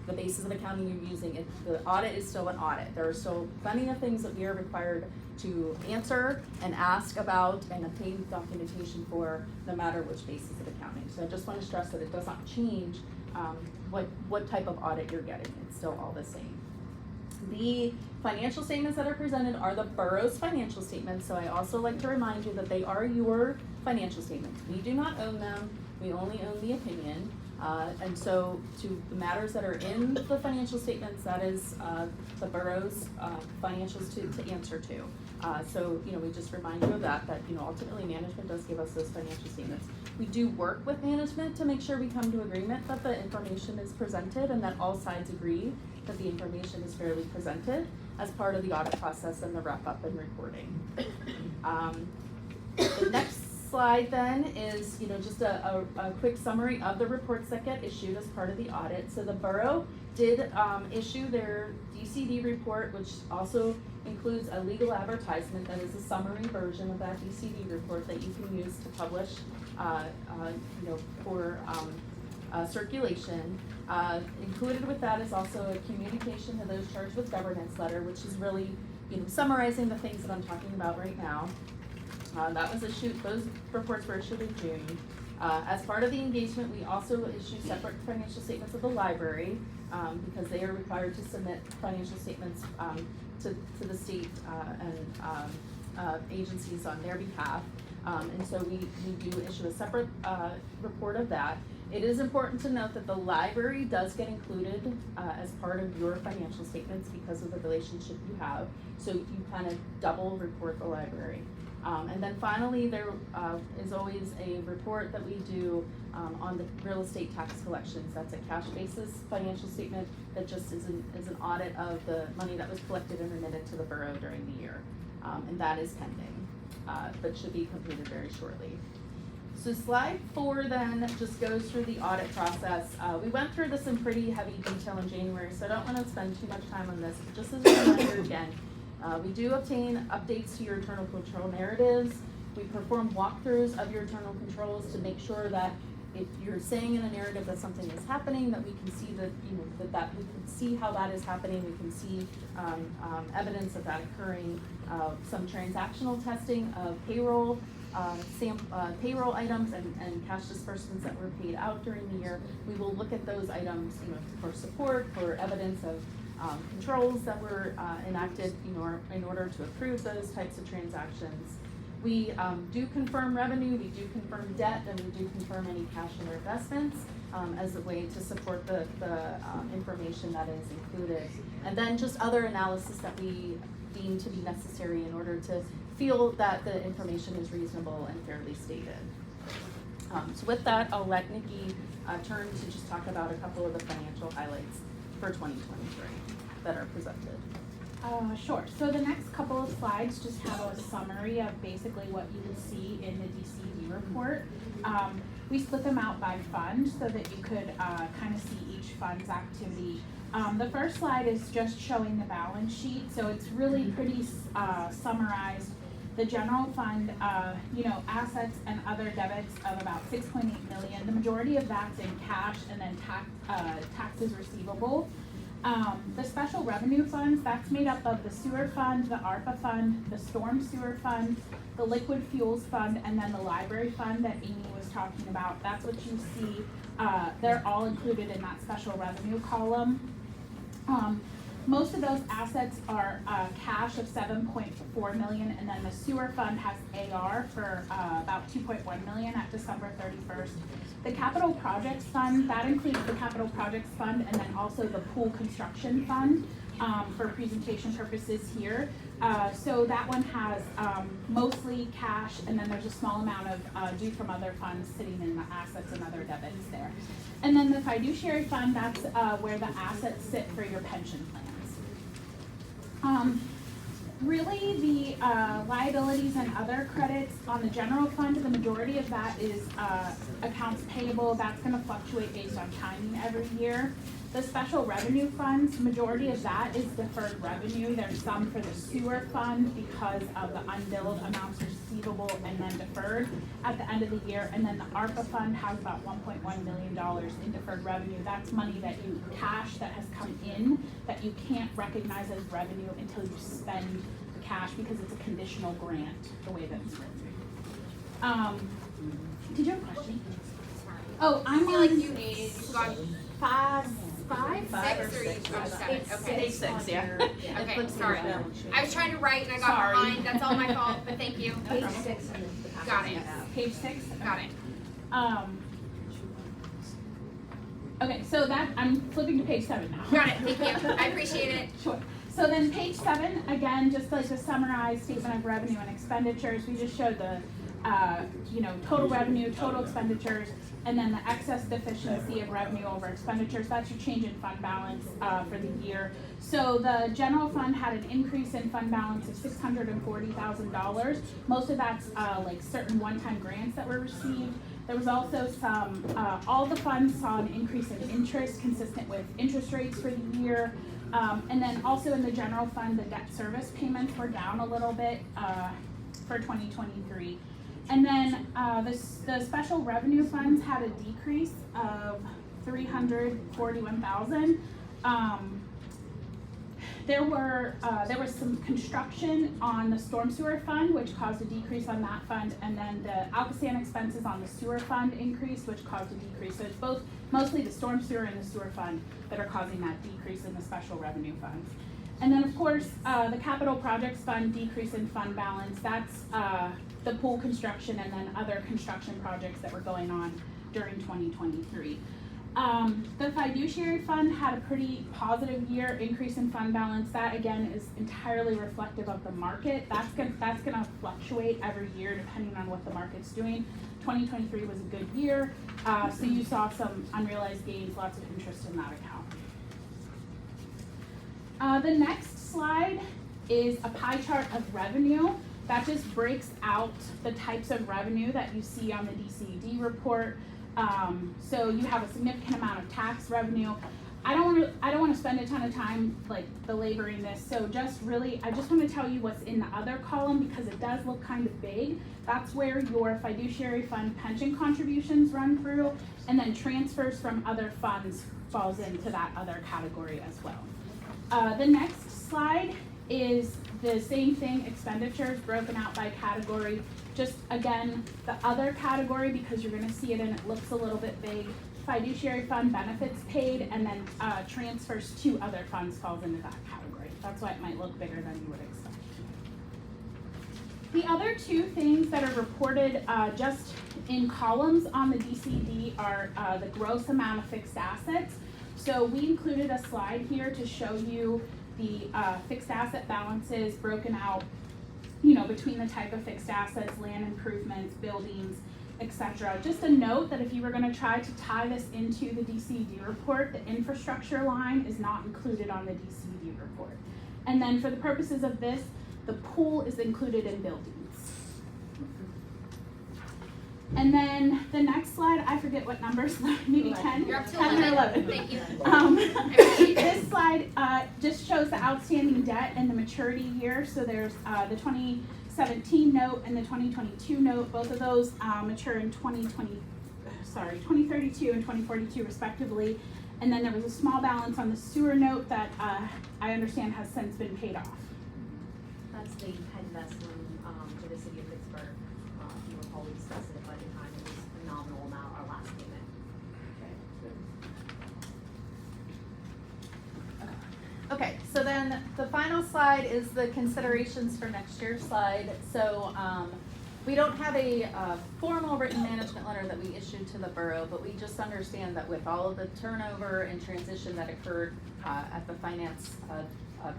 The basis of accounting you're using, the audit is still an audit. There are still plenty of things that we are required to answer and ask about and obtain documentation for, no matter which basis of accounting. So I just want to stress that it does not change what type of audit you're getting. It's still all the same. The financial statements that are presented are the borough's financial statements, so I also like to remind you that they are your financial statements. We do not own them. We only own the opinion. And so to the matters that are in the financial statements, that is the borough's financials to answer to. So, we just remind you of that, ultimately management does give us those financial statements. We do work with management to make sure we come to agreement that the information is presented and that all sides agree that the information is fairly presented as part of the audit process and the wrap-up and reporting. The next slide then is, just a quick summary of the reports that get issued as part of the audit. So the borough did issue their DCD report, which also includes a legal advertisement that is a summary version of that DCD report that you can use to publish, for circulation. Included with that is also a communication to those charged with governance letter, which is really, summarizing the things that I'm talking about right now. That was issued, those reports were issued in June. As part of the engagement, we also issue separate financial statements of the library, because they are required to submit financial statements to the state and agencies on their behalf. And so we do issue a separate report of that. It is important to note that the library does get included as part of your financial statements because of the relationship you have. So you kind of double report the library. And then finally, there is always a report that we do on the real estate tax collections. That's a cash basis financial statement that just is an audit of the money that was collected and remitted to the borough during the year. And that is pending, but should be completed very shortly. So slide 4 then just goes through the audit process. We went through this in pretty heavy detail in January, so I don't want to spend too much time on this, but just as a reminder again, we do obtain updates to your internal control narratives. We perform walkthroughs of your internal controls to make sure that if you're saying in a narrative that something is happening, that we can see that, that we can see how that is happening. We can see evidence of that occurring. Some transactional testing of payroll, payroll items and cash disbursements that were paid out during the year. We will look at those items, for support, for evidence of controls that were enacted, in order to approve those types of transactions. We do confirm revenue, we do confirm debt, and we do confirm any cash in investments as a way to support the information that is included. And then just other analysis that we deem to be necessary in order to feel that the information is reasonable and fairly stated. So with that, I'll let Nikki turn to just talk about a couple of the financial highlights for 2023 that are presented. Sure. So the next couple of slides just have a summary of basically what you will see in the DCD report. We split them out by fund so that you could kind of see each fund's activity. The first slide is just showing the balance sheet, so it's really pretty summarized. The general fund, assets and other debits of about $6.8 million. The majority of that's in cash and then taxes receivable. The special revenue funds, that's made up of the sewer fund, the ARPA fund, the storm sewer fund, the liquid fuels fund, and then the library fund that Amy was talking about. That's what you see. They're all included in that special revenue column. Most of those assets are cash of $7.4 million, and then the sewer fund has AR for about $2.1 million at December 31st. The capital projects fund, that includes the capital projects fund and then also the pool construction fund for presentation purposes here. So that one has mostly cash, and then there's a small amount of due from other funds sitting in the assets and other debits there. And then the fiduciary fund, that's where the assets sit for your pension plans. Really, the liabilities and other credits on the general fund, the majority of that is accounts payable. That's going to fluctuate based on timing every year. The special revenue funds, majority of that is deferred revenue. There's some for the sewer fund because of the unbilled amounts receivable and then deferred at the end of the year. And then the ARPA fund has about $1.1 million in deferred revenue. That's money that you cash that has come in that you can't recognize as revenue until you spend the cash because it's a conditional grant, the way that it's written. Did you have a question? Oh, I'm like on you got five, or you got 7? Okay. Page 6, yeah. Okay, sorry. I was trying to write and I got behind. That's all my fault, but thank you. Page 6. Got it. Page 6? Got it. Okay, so that, I'm flipping to page 7 now. Got it, thank you, I appreciate it. Sure. So then page 7, again, just like the summarized statement of revenue and expenditures, we just showed the, total revenue, total expenditures, and then the excess deficiency of revenue over expenditures. That's your change in fund balance for the year. So the general fund had an increase in fund balance of $640,000. Most of that's like certain one-time grants that were received. There was also some, all the funds saw an increase in interest consistent with interest rates for the year. And then also in the general fund, the debt service payments were down a little bit for 2023. And then the special revenue funds had a decrease of $341,000. There was some construction on the storm sewer fund, which caused a decrease on that fund, and then the Alcosan expenses on the sewer fund increased, which caused a decrease. So it's both mostly the storm sewer and the sewer fund that are causing that decrease in the special revenue funds. And then of course, the capital projects fund decrease in fund balance. That's the pool construction and then other construction projects that were going on during 2023. The fiduciary fund had a pretty positive year, increase in fund balance. That again is entirely reflective of the market. That's gonna fluctuate every year depending on what the market's doing. 2023 was a good year, so you saw some unrealized gains, lots of interest in that account. The next slide is a pie chart of revenue. That just breaks out the types of revenue that you see on the DCED report. So you have a significant amount of tax revenue. I don't want to spend a ton of time like belaboring this. So I just want to tell you what's in the other column because it does look kind of big. That's where your fiduciary fund pension contributions run through, and then transfers from other funds falls into that other category as well. The next slide is the same thing, expenditures broken out by category. Just again, the other category, because you're gonna see it and it looks a little bit big, fiduciary fund benefits paid, and then transfers to other funds falls into that category. That's why it might look bigger than you would expect. The other two things that are reported just in columns on the DCD are the gross amount of fixed assets. So we included a slide here to show you the fixed asset balances broken out, between the type of fixed assets, land improvements, buildings, etc. Just a note that if you were going to try to tie this into the DCD report, the infrastructure line is not included on the DCD report. And then for the purposes of this, the pool is included in buildings. And then the next slide, I forget what numbers, maybe 10? You're up to 10 or 11. Thank you. This slide just shows the outstanding debt and the maturity year. So there's the 2017 note and the 2022 note. Both of those mature in 2032 and 2042 respectively. And then there was a small balance on the sewer note that I understand has since been paid off. That's the investment for the city of Pittsburgh. If you recall, we discussed it at budget time. It was a nominal amount, our last payment. Okay, so then the final slide is the considerations for next year's slide. So we don't have a formal written management letter that we issued to the borough, but we just understand that with all of the turnover and transition that occurred at the finance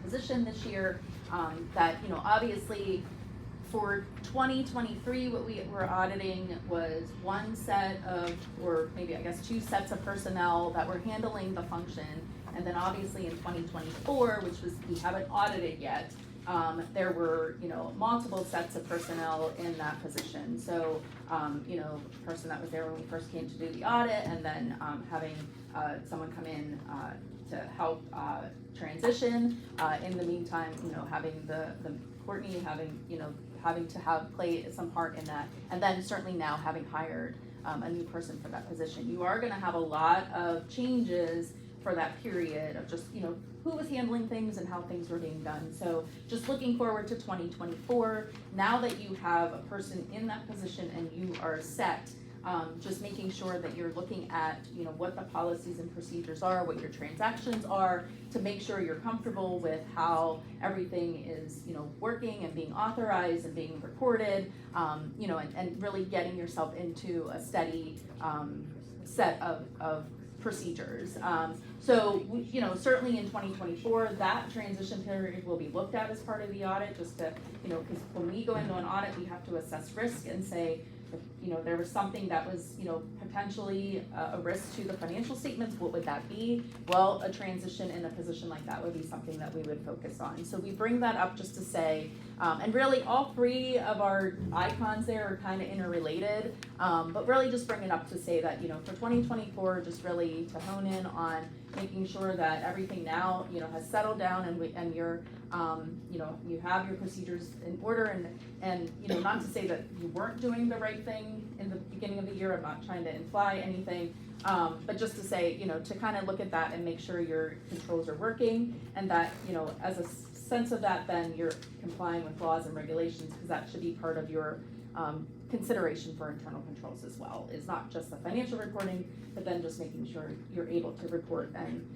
position this year, that, obviously for 2023, what we were auditing was one set of, or maybe I guess 2 sets of personnel that were handling the function. And then obviously in 2024, which we haven't audited yet, there were, multiple sets of personnel in that position. So, the person that was there when we first came to do the audit, and then having someone come in to help transition. In the meantime, having the Courtney having to play some part in that, and then certainly now having hired a new person for that position. You are going to have a lot of changes for that period of just, who was handling things and how things were being done. So just looking forward to 2024, now that you have a person in that position and you are set, just making sure that you're looking at, what the policies and procedures are, what your transactions are, to make sure you're comfortable with how everything is, working and being authorized and being recorded, and really getting yourself into a steady set of procedures. So, you know, certainly in 2024, that transition period will be looked at as part of the audit, just to, you know, because when we go into an audit, we have to assess risk and say, if, you know, there was something that was, you know, potentially a risk to the financial statements, what would that be? Well, a transition in a position like that would be something that we would focus on. So we bring that up just to say, and really all three of our icons there are kind of interrelated, but really just bring it up to say that, you know, for 2024, just really to hone in on making sure that everything now, you know, has settled down and you're, you know, you have your procedures in order and, you know, not to say that you weren't doing the right thing in the beginning of the year. I'm not trying to imply anything, but just to say, you know, to kind of look at that and make sure your controls are working and that, you know, as a sense of that, then you're complying with laws and regulations, because that should be part of your consideration for internal controls as well. It's not just the financial reporting, but then just making sure you're able to report and,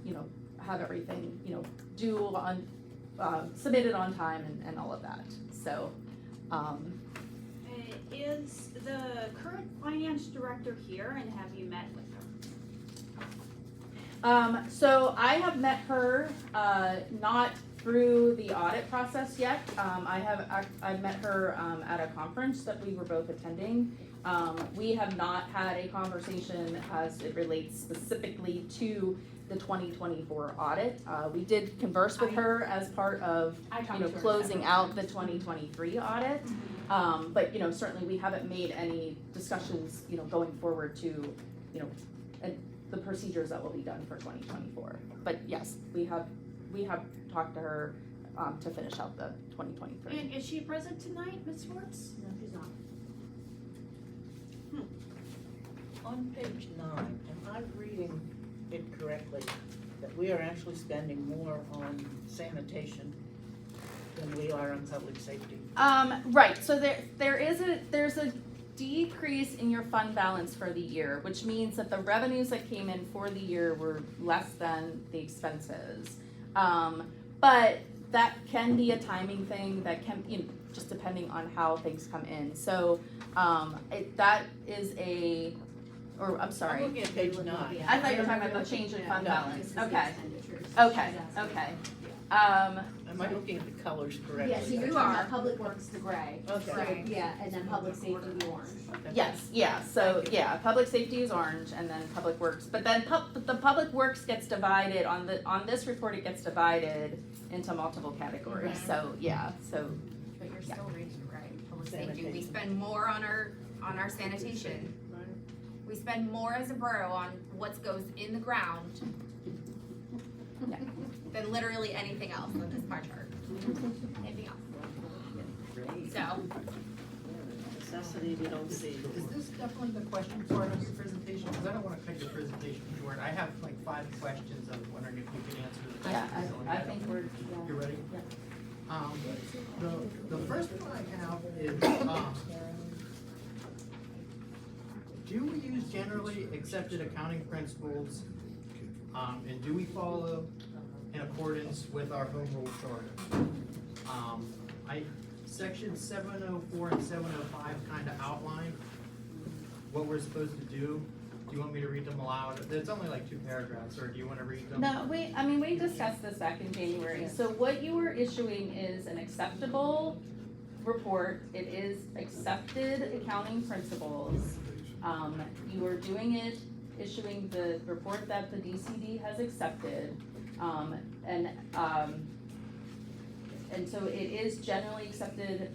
you know, have everything, you know, due on, submitted on time and all of that. So, is the current finance director here, and have you met with her? So I have met her, not through the audit process yet. I've met her at a conference that we were both attending. We have not had a conversation as it relates specifically to the 2024 audit. We did converse with her as part of, you know, closing out the 2023 audit. But, you know, certainly we haven't made any discussions, you know, going forward to, you know, the procedures that will be done for 2024. But yes, we have talked to her to finish out the 2023. And is she present tonight, Ms. Schwartz? No, she's not. On page 9, am I reading it correctly, that we are actually spending more on sanitation than we are on public safety? Right, so there's a decrease in your fund balance for the year, which means that the revenues that came in for the year were less than the expenses. But that can be a timing thing, that can, you know, just depending on how things come in. So, that is I'm sorry. I'm looking at page 9. I thought you were talking about the change in fund No. balance. Okay. Am I looking at the colors correctly? Yeah, so you're talking about public works, the gray. Okay. So, yeah, and then public safety, the orange. Yes, yeah, so, yeah, public safety is orange and then public works, but then the public works gets divided, on this report, it gets divided into multiple categories, so, yeah, so. But you're yeah. still reading right. Public safety, we spend more on our sanitation. We spend more as a borough on what goes in the ground Yeah. than literally anything else on this pie chart. Anything else. So. Necessity we don't see. Is this definitely the question part of your presentation? Because I don't want to cut your presentation short. I have like 5 questions. I was wondering if you could answer the Yeah, questions. I think we're. Yeah. You ready? Yeah. The first one I have is, do we use generally accepted accounting principles, and do we follow in accordance with our home rule charter? Section 704 and 705 kind of outline what we're supposed to do. Do you want me to read them aloud? It's only like 2 paragraphs, or do you want to read them? No, we discussed this back in January. So what you are issuing is an acceptable report. It is accepted accounting principles. You are doing it, issuing the report that the DCD has accepted. And so it is generally accepted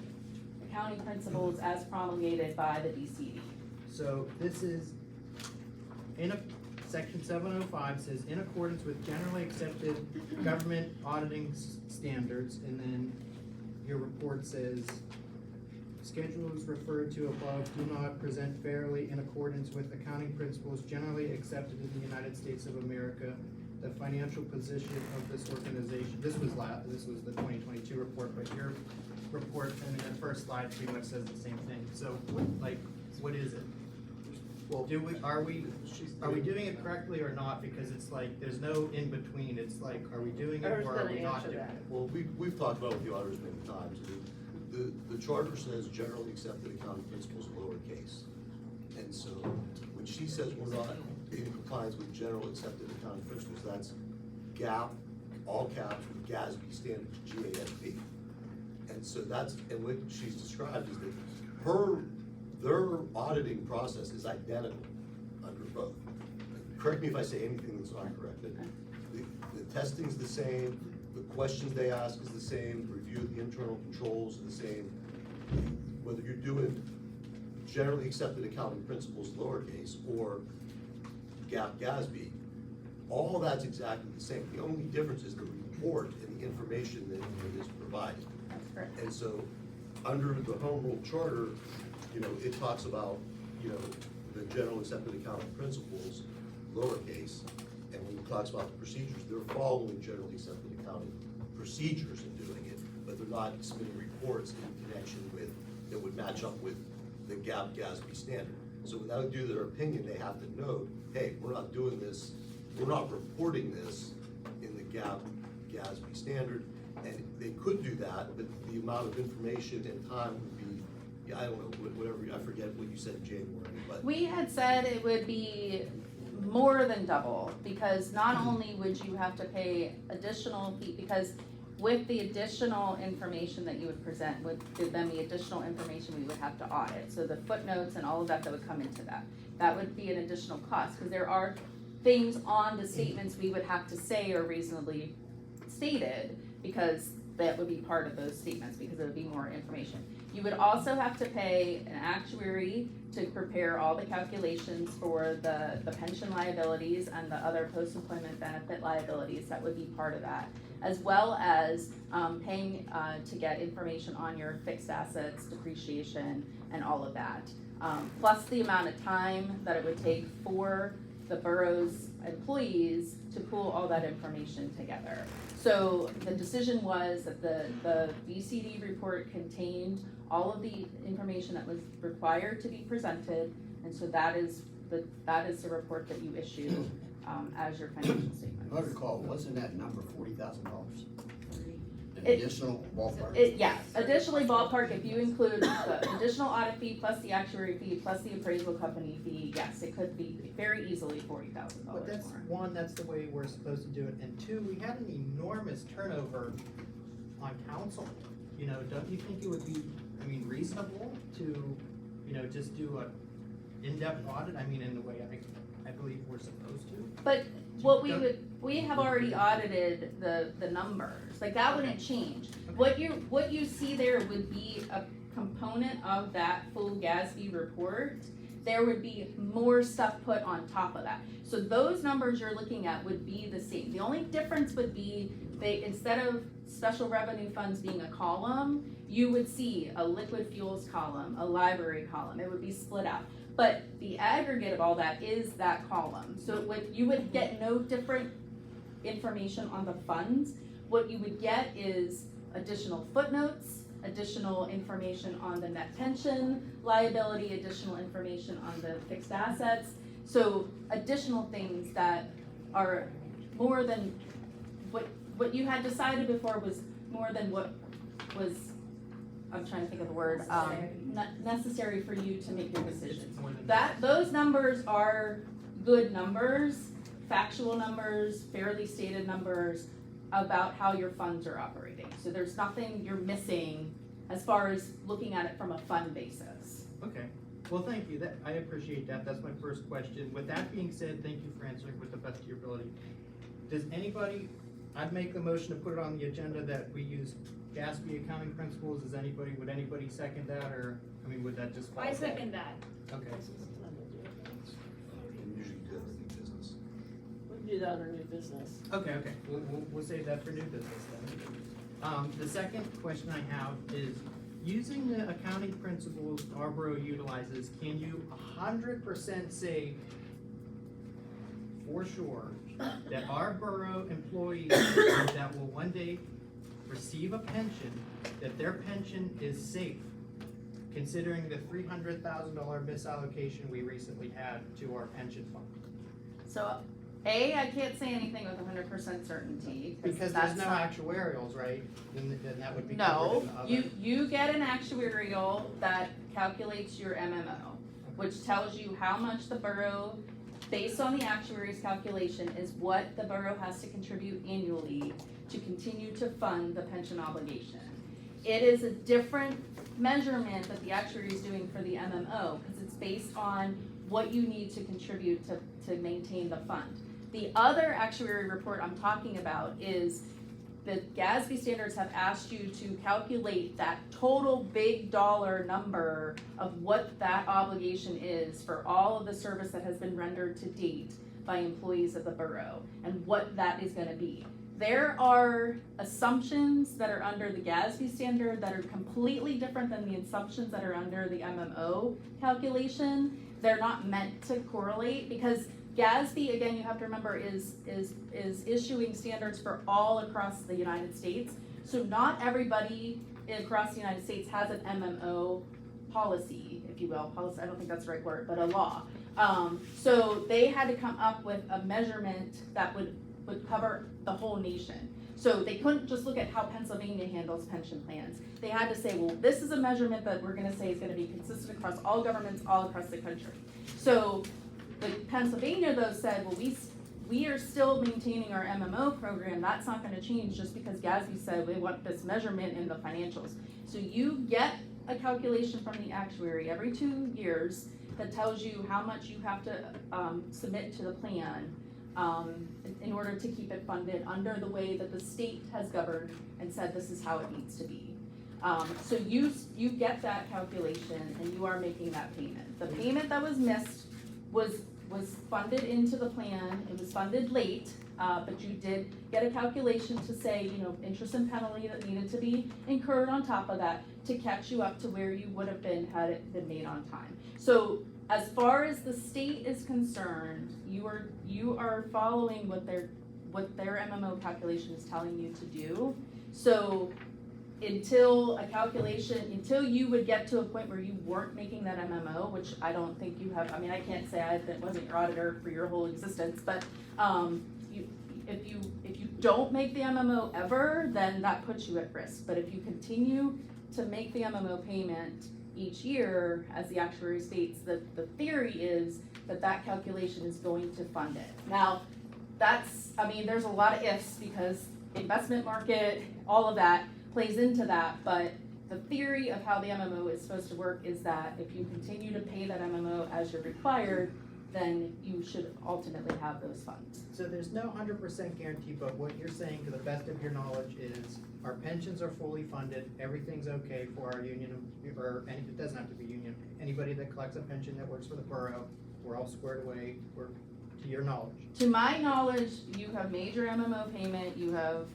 accounting principles as promulgated by the DCD. So this is, section 705 says, in accordance with generally accepted government auditing standards, and then your report says, schedules referred to above do not present fairly in accordance with accounting principles generally accepted in the United States of America. The financial position of this organization, this was the 2022 report, but your report in the first slide pretty much says the same thing. So what is it? Well, are we doing it correctly or not? Because it's like, there's no in between. It's like, are we doing it or are we not doing it? Well, we've talked about it with the auditors many times. The charter says generally accepted accounting principles lowercase. And so when she says we're not in compliance with general accepted accounting principles. That's GAAP, all caps, with GASB standards, GASB. And so and what she's described is that their auditing process is identical under both. Correct me if I say anything that's not correct, but the testing's the same, the questions they ask is the same, the review of the internal controls is the same. Whether you're doing generally accepted accounting principles, lowercase, or GAAP, GASB, all that's exactly the same. The only difference is the report and the information that is provided. That's correct. And so, under the Home Rule Charter, it talks about, the general accepted accounting principles, lowercase, and when it talks about the procedures, they're following generally accepted accounting procedures in doing it, but they're not submitting reports in connection with, that would match up with the GAAP, GASB standard. So without due to their opinion, they have to note, hey, we're not doing this, we're not reporting this in the GAAP, GASB standard, and they could do that, but the amount of information and time would be, I don't know, whatever, I forget what you said in January, but. We had said it would be more than double, because not only would you have to pay additional fee, because with the additional information that you would present would then be additional information we would have to audit. So the footnotes and all of that would come into that. That would be an additional cost, because there are things on the statements we would have to say are reasonably stated, because that would be part of those statements, because it would be more information. You would also have to pay an actuary to prepare all the calculations for the pension liabilities and the other post-employment benefit liabilities that would be part of that, as well as paying to get information on your fixed assets, depreciation, and all of that. Plus the amount of time that it would take for the borough's employees to pull all that information together. So the decision was that the VCD report contained all of the information that was required to be presented, and so that is the report that you issue as your financial statement. If I recall, wasn't that number $40,000? An additional ballpark? Additionally ballpark, if you include the additional audit fee plus the actuary fee plus the appraisal company fee, yes, it could be very easily $40,000 more. But that's, one, that's the way we're supposed to do it, and two, we had an enormous turnover on council. Don't you think it would be, reasonable to, just do a in-depth audit, in the way I believe we're supposed to? But we have already audited the numbers, like that wouldn't change. Okay. What you see there would be a component of that full GASB report. There would be more stuff put on top of that. So those numbers you're looking at would be the same. The only difference would be instead of special revenue funds being a column, you would see a liquid fuels column, a library column. It would be split out. But the aggregate of all that is that column. So you would get no different information on the funds. What you would get is additional footnotes, additional information on the net pension liability, additional information on the fixed assets. So additional things that are more than what you had decided before was more than what was, I'm trying to think of the word, necessary for you to make your decisions. Those numbers are good numbers, factual numbers, fairly stated numbers about how your funds are operating. So there's nothing you're missing as far as looking at it from a fund basis. Okay. Well, thank you. I appreciate that. That's my first question. With that being said, thank you for answering with the best of your ability. Does anybody, I'd make the motion to put it on the agenda that we use GASB accounting principles. Would anybody second that, or, would that just fall? I second that. Okay. Usually do that in new business. We can do that under new business. Okay. We'll save that for new business then. The second question I have is, using the accounting principles our borough utilizes, can you 100% say for sure that our borough employees that will one day receive a pension, that their pension is safe, considering the $300,000 misallocation we recently had to our pension fund? So, I can't say anything with 100% certainty. Because there's no actuarials, right? Then that would be covered No, in other. you get an actuarial that calculates your MMO, which tells you how much the borough based on the actuary's calculation, is what the borough has to contribute annually to continue to fund the pension obligation. It is a different measurement that the actuary is doing for the MMO, because it's based on what you need to contribute to maintain the fund. The other actuary report I'm talking about is the GASB standards have asked you to calculate that total big dollar number of what that obligation is for all of the service that has been rendered to date by employees of the borough, and what that is gonna be. There are assumptions that are under the GASB standard that are completely different than the assumptions that are under the MMO calculation. They're not meant to correlate, because GASB, again, you have to remember, is issuing standards for all across the United States. So not everybody across the United States has an MMO policy, if you will. Policy, I don't think that's the right word, but a law. So they had to come up with a measurement that would cover the whole nation. So they couldn't just look at how Pennsylvania handles pension plans. They had to say, well, this is a measurement that we're gonna say is gonna be consistent across all governments all across the country. So the Pennsylvania though said, well, we are still maintaining our MMO program. That's not gonna change just because GASB said we want this measurement in the financials. So you get a calculation from the actuary every 2 years that tells you how much you have to submit to the plan in order to keep it funded under the way that the state has governed and said this is how it needs to be. So you get that calculation and you are making that payment. The payment that was missed was funded into the plan. It was funded late, but you did get a calculation to say, interest and penalty that needed to be incurred on top of that to catch you up to where you would have been had it been made on time. So as far as the state is concerned, you are following what their MMO calculation is telling you to do. So until you would get to a point where you weren't making that MMO, which I don't think you have. I mean, I can't say I wasn't your auditor for your whole existence, but if you don't make the MMO ever, then that puts you at risk. But if you continue to make the MMO payment each year, as the actuary states, the theory is that calculation is going to fund it. Now, there's a lot of ifs because investment market, all of that plays into that, but the theory of how the MMO is supposed to work is that if you continue to pay that MMO as you're required, then you should ultimately have those funds. So there's no 100% guarantee, but what you're saying to the best of your knowledge is our pensions are fully funded, everything's okay for our union, or it doesn't have to be union, anybody that collects a pension that works for the borough, we're all squared away, to your knowledge. To my knowledge, you have made your MMO payment, you have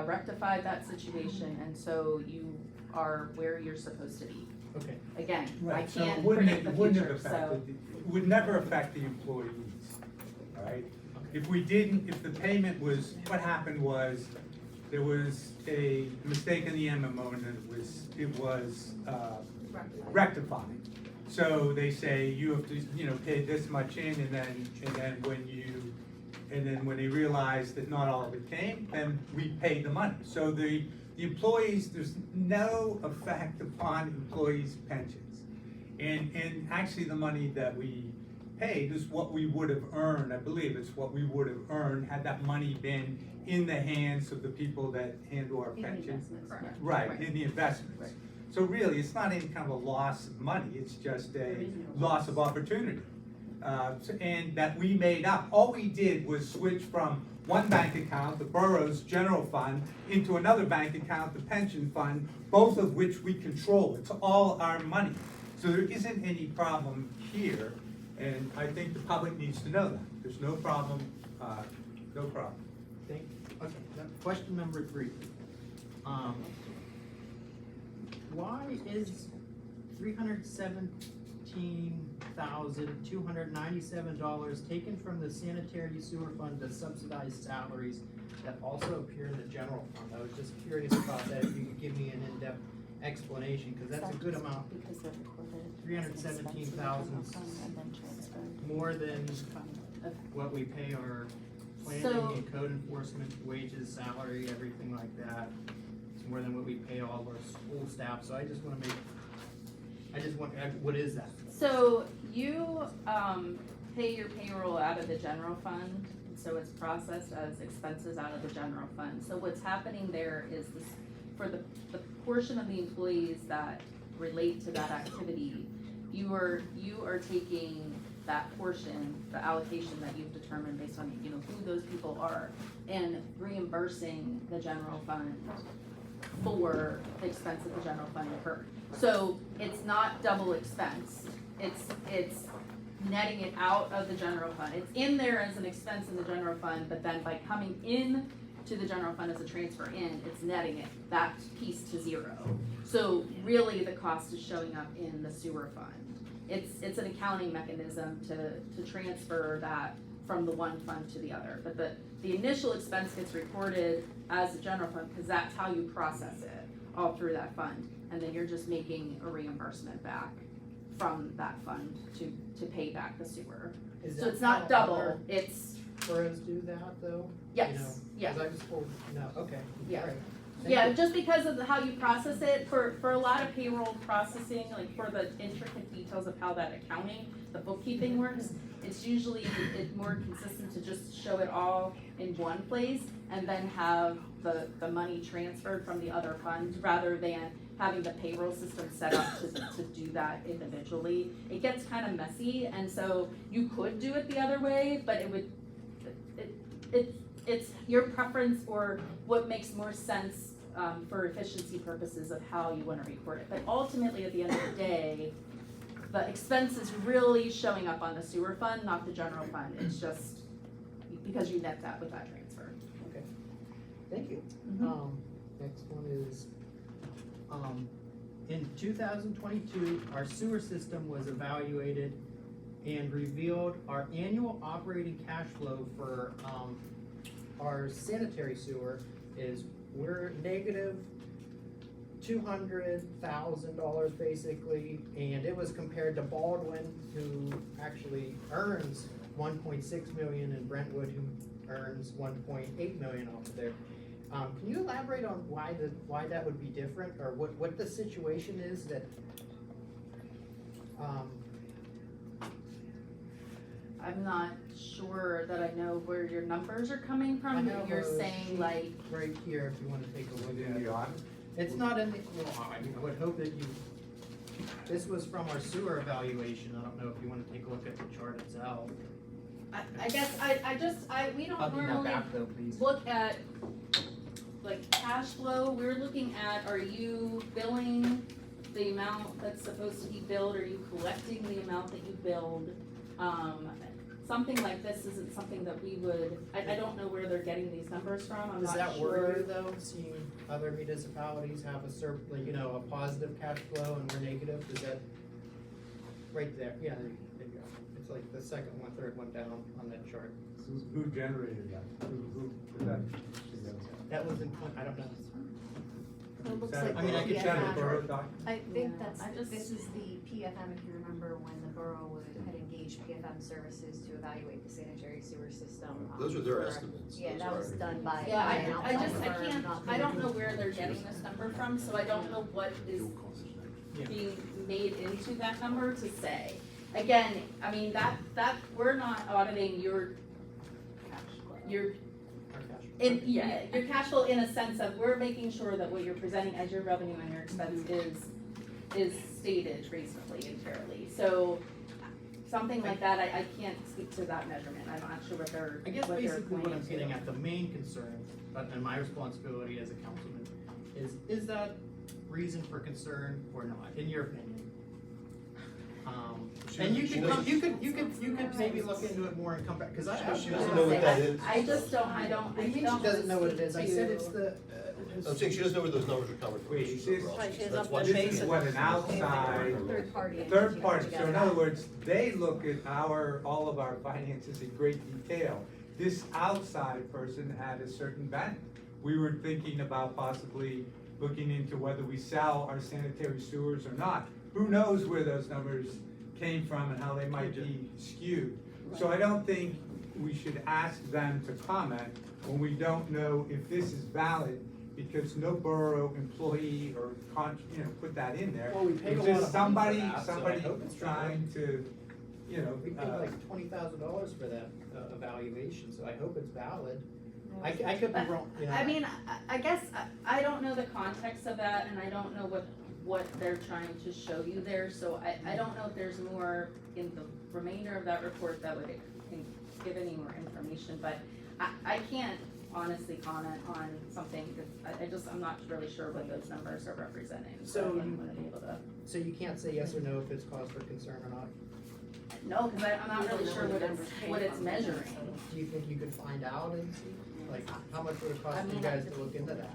rectified that situation, and so you are where you're supposed to be. Okay. Again, Right, I so can't wouldn't predict it the wouldn't future, have so. affected, it would never affect the employees, all right? If the payment was, what happened was, there was a mistake in the MMO and it was rectified. So they say you have to, pay this much in, and then when they realized that not all of it came, then we paid the money. So the employees, there's no effect upon employees' pensions. And actually the money that we paid is what we would have earned, I believe it's what we would have earned had that money been in the hands of the people that handle our pensions. Right, in the investments. Right. So really, it's not any kind of a loss of money, it's just a loss of opportunity. And that we made up. All we did was switch from one bank account, the borough's general fund, into another bank account, the pension fund, both of which we control. It's all our money. So there isn't any problem here, and I think the public needs to know that. There's no problem, no problem. Okay, question number 3. Why is $317,297 taken from the sanitary sewer fund to subsidize salaries that also appear in the general fund? I was just curious about that, if you could give me an in-depth explanation, because that's a good amount. Because they're recorded. 317,000 more than what we pay our planning and code enforcement, wages, salary, everything like that. It's more than what we pay all of our school staff, so I just want, what is that? So you pay your payroll out of the general fund, so it's processed as expenses out of the general fund. So what's happening there is this, for the portion of the employees that relate to that activity, you are taking that portion, the allocation that you've determined based on, you know, who those people are, and reimbursing the general fund for the expense that the general fund incurred. So it's not double expense, it's netting it out of the general fund. It's in there as an expense in the general fund, but then by coming in to the general fund as a transfer in, it's netting it, that piece to zero. So really the cost is showing up in the sewer fund. It's an accounting mechanism to transfer that from the one fund to the other. But the initial expense gets recorded as a general fund because that's how you process it, all through that fund. And then you're just making a reimbursement back from that fund to pay back the sewer. So it's not double, it's. Boroughs do that though? Yes, You know, yeah. 'cause I just told, no, okay. Yeah. all right. Thank Yeah, you. just because of how you process it, for a lot of payroll processing, like for the intricate details of how that accounting, the bookkeeping works, it's usually more consistent to just show it all in one place and then have the money transferred from the other funds rather than having the payroll system set up to do that individually. It gets kind of messy, and so you could do it the other way, but it's your preference or what makes more sense for efficiency purposes of how you want to record it. But ultimately, at the end of the day, the expense is really showing up on the sewer fund, not the general fund. It's just because you net that with that transfer. Okay, thank you. Mhm. Next one is, in 2022, our sewer system was evaluated and revealed our annual operating cash flow for, our sanitary sewer is, we're negative $200,000 basically, and it was compared to Baldwin, who actually earns 1.6 million, and Brentwood, who earns 1.8 million off of there. Can you elaborate on why that would be different, or what the situation is that, I'm not sure that I know where your numbers are coming I from. have You're a saying sheet like, right here, if you wanna take a look In at the it. audit? It's not in the, well, I would hope that you, this was from our sewer evaluation, I don't know if you wanna take a look at the chart itself. I guess we don't I'll be normally back though, please. look at like cash flow. We're looking at, are you billing the amount that's supposed to be billed? Are you collecting the amount that you billed? Something like this isn't something that we would, I don't know where they're getting these numbers from, I'm Does not that worry sure. you though, seeing other municipalities have a positive cash flow and we're negative, is that, right there, yeah, there you go. It's like the second one, third one down on that chart. Who generated that? Who did that? That was in, I don't know. It looks Is that like I mean, I the could Is that a PFM. borough doc? I think Yeah, that's, I just- this is the PFM, if you remember, when the borough had engaged PFM services to evaluate the sanitary sewer system. Those are their for- estimates. Yeah, Those that was aren't- done by. Yeah, by an I outside firm, can't, not I don't know the- where they're getting this number from, so I don't know what is Yeah. being made into that number to say. Again, I mean, that, we're not auditing your Our cash flow. your cash flow in a sense of, we're making sure that what you're presenting as your revenue and your expense is stated reasonably and fairly. So, something like that, I can't speak to that measurement, I'm not sure what they're, I guess what they're basically what I'm pointing to. getting at, the main concern, and my responsibility as a councilman, is that reason for concern or not, in your opinion? And you could maybe look into it more and come back, cause She doesn't know what that is. I just don't, I What do you mean she doesn't know what it is? I said it's the, I'm saying she doesn't know where those numbers are coming from. Wait, She's this- somewhere else. Right, she has That's up why the she- This is what an outside, Third party. third party, so in other words, they look at all of our finances in great detail. This outside person had a certain bent. We were thinking about possibly looking into whether we sell our sanitary sewers or not. Who knows where those numbers came from and how they might be skewed. So I don't think we should ask them to comment when we don't know if this is valid, because no borough employee or put that in there. Well, we paid It was a lot just of money for somebody that, so I hope it's trying to you know, We paid like $20,000 for that evaluation, so I hope it's valid. I could be wrong, you know. I mean, I guess, I don't know the context of that, and I don't know what they're trying to show you there, so I don't know if there's more in the remainder of that report that would give any more information, but I can't honestly comment on something, because I'm not really sure what those numbers are representing, so I wouldn't be able to. So you can't say yes or no if it's cause for concern or not? No, because I'm not really sure what it's measuring. Do you think you could find out and see? Like, how much would it cost you mean, guys to look into that?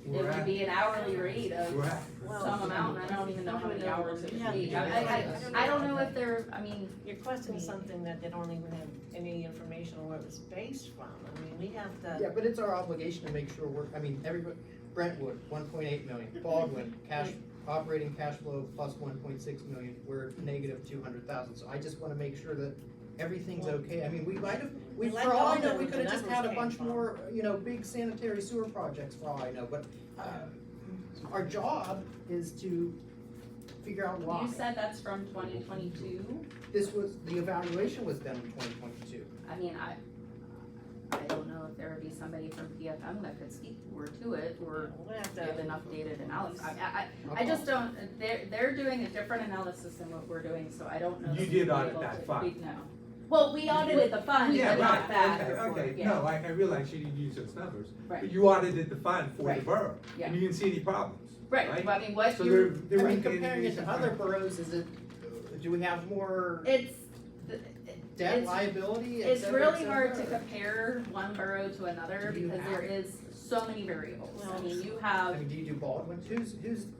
It would be an hourly rate of We're at- some amount, and I don't even know how many hours it would be. Yeah. I don't know if they're, I mean. You're questioning something that they don't even have any information on where it was based from. I mean, we have to. Yeah, but it's our obligation to make sure everybody, Brentwood, 1.8 million, Baldwin, operating cash flow plus 1.6 million, we're negative 200,000, so I just wanna make sure that everything's okay. I mean, for all I know, we could've just had a bunch more, big sanitary sewer projects for all I know, but, our job is to figure out why. You said that's from 2022? The evaluation was done in 2022. I mean, I don't know if there would be somebody from PFM that could speak more to it, or give an updated analysis. I just don't, they're doing a different analysis than what we're doing, so I don't know. You if did we'll be audit able that to fund. speak now. Well, we audited the fund, Yeah, but not right, that okay, report, okay, yeah. no, I realize you didn't use those numbers, Right. but you audited the fund for the Right. borough, Yeah. and you didn't see any problems, Right, right? well, I mean, what So you're. there I mean, wouldn't be any comparing it reason to for- other boroughs, do we have more It's, debt it's- liability, et It's cetera, et really hard to cetera? compare one borough to another, Do you because have- there is so many variables. I mean, you I have, mean, do you do Baldwin? Who's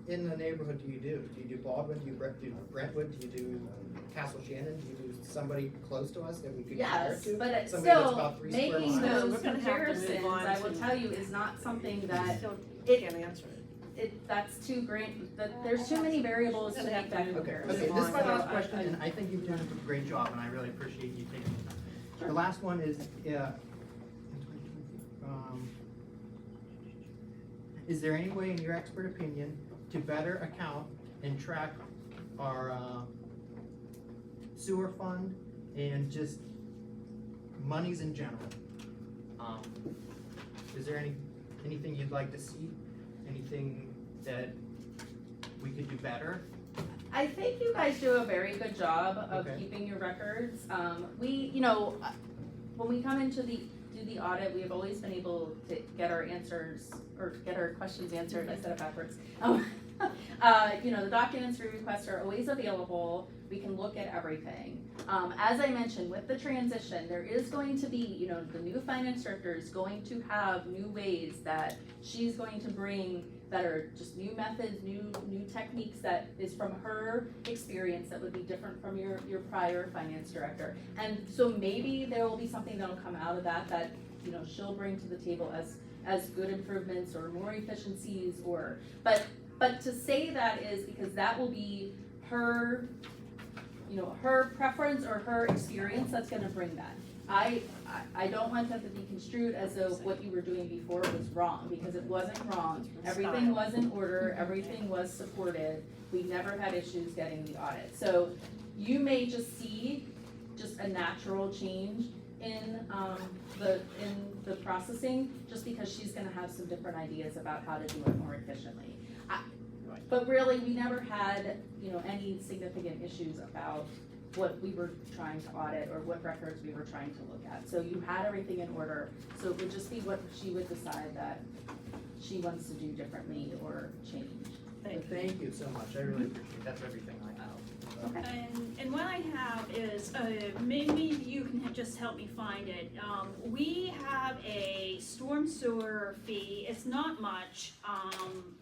in the neighborhood do you do? Do you do Baldwin? Do you do Brentwood? Do you do Castle Shannon? Do you do somebody close to us that we could compare yes, to? but it's Somebody that's still, about 3 square making miles? those We're gonna have to move comparisons, on I will to- tell you, is not something that, Still it- can't answer it. that's too great, there's too many variables to make that Okay, comparison. okay, this is my So last question, and I think you've done a great job, and I really appreciate you taking the time. The last one is, is there any way, in your expert opinion, to better account and track our sewer fund and just monies in general? Is there anything you'd like to see? Anything that we could do better? I think you guys do a very good job of Okay. keeping your records. When we come in to do the audit, we have always been able to get our answers, or get our questions answered, I said it backwards. The documents we request are always available, we can look at everything. As I mentioned, with the transition, there is going to be, the new finance director is going to have new ways that she's going to bring that are just new methods, new techniques that is from her experience that would be different from your prior finance director. And so maybe there will be something that'll come out of that, she'll bring to the table as good improvements or more efficiencies but to say that is because that will be her, her preference or her experience that's gonna bring that. I don't want that to be construed as though what you were doing before was wrong, because it wasn't wrong. Everything was in order, everything was supported, we never had issues getting the audit. So you may just see just a natural change in the processing, just because she's gonna have some different ideas about how to do it more efficiently. But really, we never had, any significant issues about what we were trying to audit or what records we were trying to look at. So you had everything in order, so it would just be what she would decide that she wants to do differently or change. Thank you so much, I really appreciate it. That's everything I have. And what I have is, maybe you can just help me find it. We have a storm sewer fee, it's not much,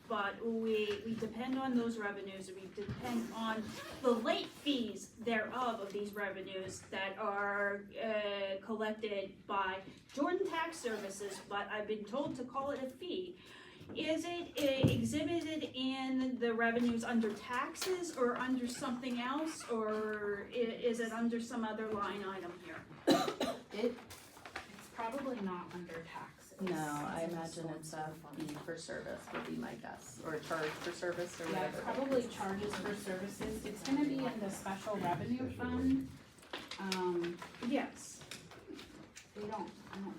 but we depend on those revenues, we depend on the late fees thereof of these revenues that are collected by Jordan Tax Services, but I've been told to call it a fee. Is it exhibited in the revenues under taxes or under something else, or is it under some other line item here? It's probably not under taxes. No, I imagine it's a fee for service would be my guess, or a charge for service or Yeah, whatever. it's probably charges for services. It's gonna be in the special revenue fund. Yes. I don't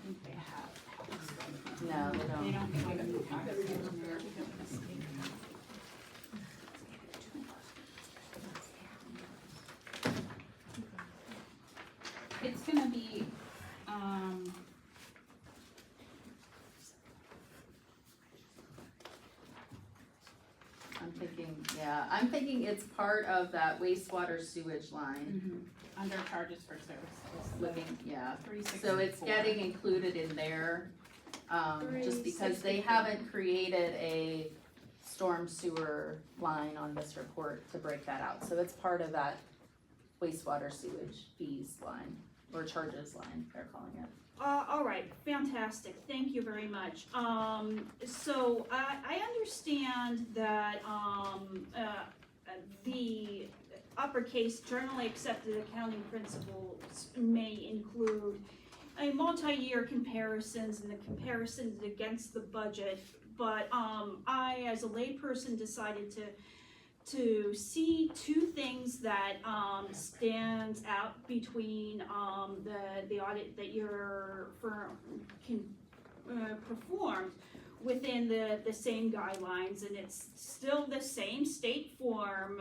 think they have. No, they don't. They don't have any taxes in there. It's gonna be, I'm thinking it's part of that wastewater sewage line. under charges for services. Looking, yeah, 364. so it's getting included in there, just because they 364. haven't created a storm sewer line on this report to break that out, so it's part of that wastewater sewage fees line, or charges line, they're calling it. All right, fantastic, thank you very much. So I understand that, the uppercase generally accepted accounting principles may include a multi-year comparisons and the comparisons against the budget, but, I, as a layperson, decided to see two things that stands out between the audit that your firm performed within the same guidelines, and it's still the same state form,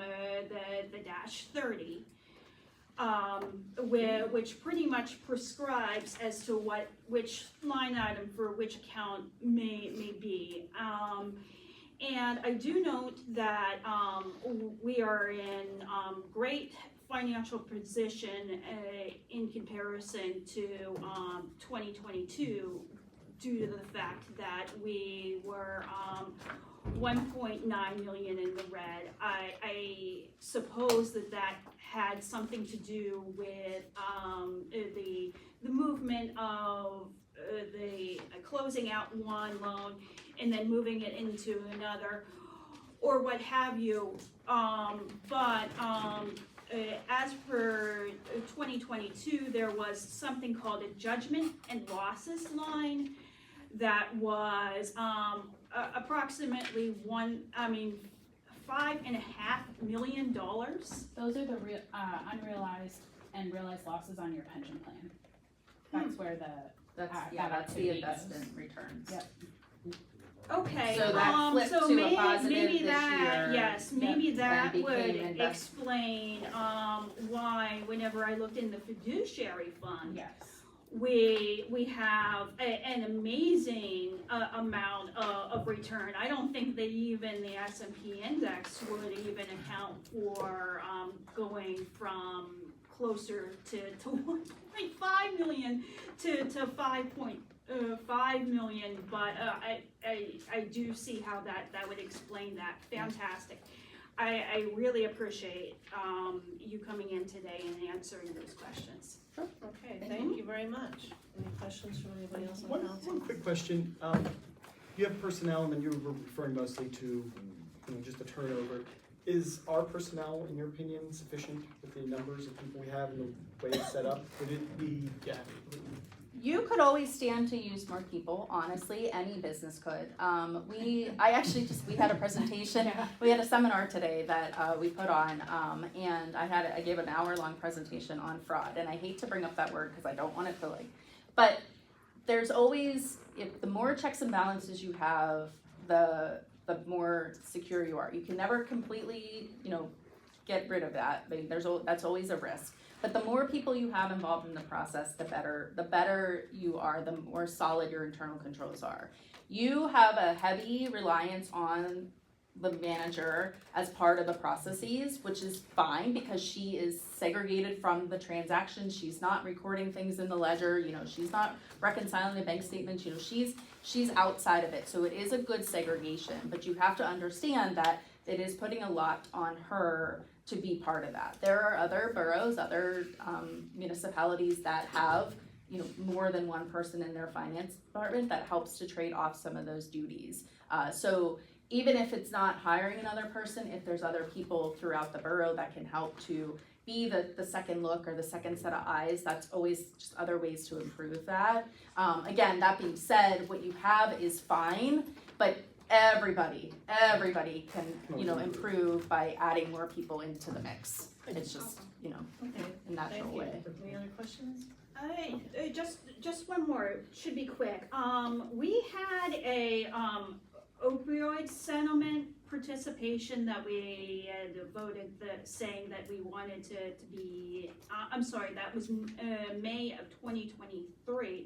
the -30, which pretty much prescribes as to which line item for which account may be. And I do note that we are in great financial position in comparison to 2022 due to the fact that we were 1.9 million in the red. I suppose that had something to do with the movement of the closing out one loan and then moving it into another, or what have you. But as per 2022, there was something called a judgment and losses line that was approximately $5.5 million. Those are the unrealized and realized losses on your pension plan. That's where That's the activity investment goes. returns. Yep. Okay, So that flipped so to a maybe, positive maybe this that, year. yes, maybe that And would became invest- explain, why whenever I looked in the fiduciary fund, Yes. we have an amazing amount of return. I don't think that even the S&P index would even account for going from closer to 1.5 million to 5.5 million, but I do see how that would explain that. Fantastic. I really appreciate you coming in today and answering those questions. Okay, thank you very much. Any questions from anybody else on One council? quick question. You have personnel, and then you were referring mostly to just the turnover. Is our personnel, in your opinion, sufficient with the numbers of people we have and the way it's set up? Would it be, You could always stand to use more people, honestly, any business could. We had a presentation, we had a seminar today that we put on, and I gave an hour-long presentation on fraud, and I hate to bring up that word because I don't want it to but there's always, if the more checks and balances you have, the more secure you are. You can never completely, get rid of that. I mean, that's always a risk. But the more people you have involved in the process, the better you are, the more solid your internal controls are. You have a heavy reliance on the manager as part of the processes, which is fine because she is segregated from the transaction. She's not recording things in the ledger, she's not reconciling the bank statements, she's outside of it. So it is a good segregation, but you have to understand that it is putting a lot on her to be part of that. There are other boroughs, other municipalities that have more than one person in their finance department that helps to trade off some of those duties. So even if it's not hiring another person, if there's other people throughout the borough that can help to be the second look or the second set of eyes. That's always just other ways to improve that. Again, that being said, what you have is fine, but everybody can, you know, improve by adding more people into the mix. It's just, you know, a natural way. Any other questions? Just one more, should be quick. We had a opioid settlement participation that we had voted saying that we wanted to be, I'm sorry, that was May of 2023.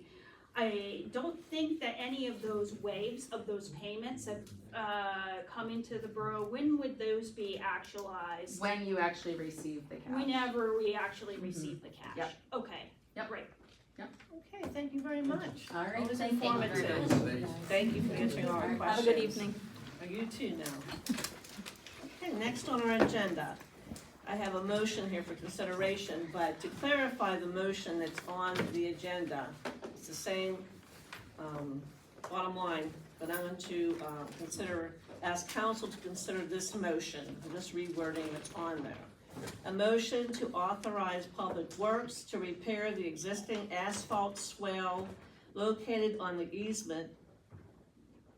I don't think that any of those waves of those payments have come into the borough. When would those be actualized? When you actually receive the cash. Whenever we actually receive the cash. Yep. Okay, Yep. great. Yep. Okay, thank you very much. All right, Always thank you. informative. Thank you for answering all our questions. Have a good evening. Oh, you too now. Okay, next on our agenda, I have a motion here for consideration, but to clarify the motion that's on the agenda, it's the same bottom line, but I'm going to ask council to consider this motion, this rewording that's on there. A motion to authorize Public Works to repair the existing asphalt swale located on the easement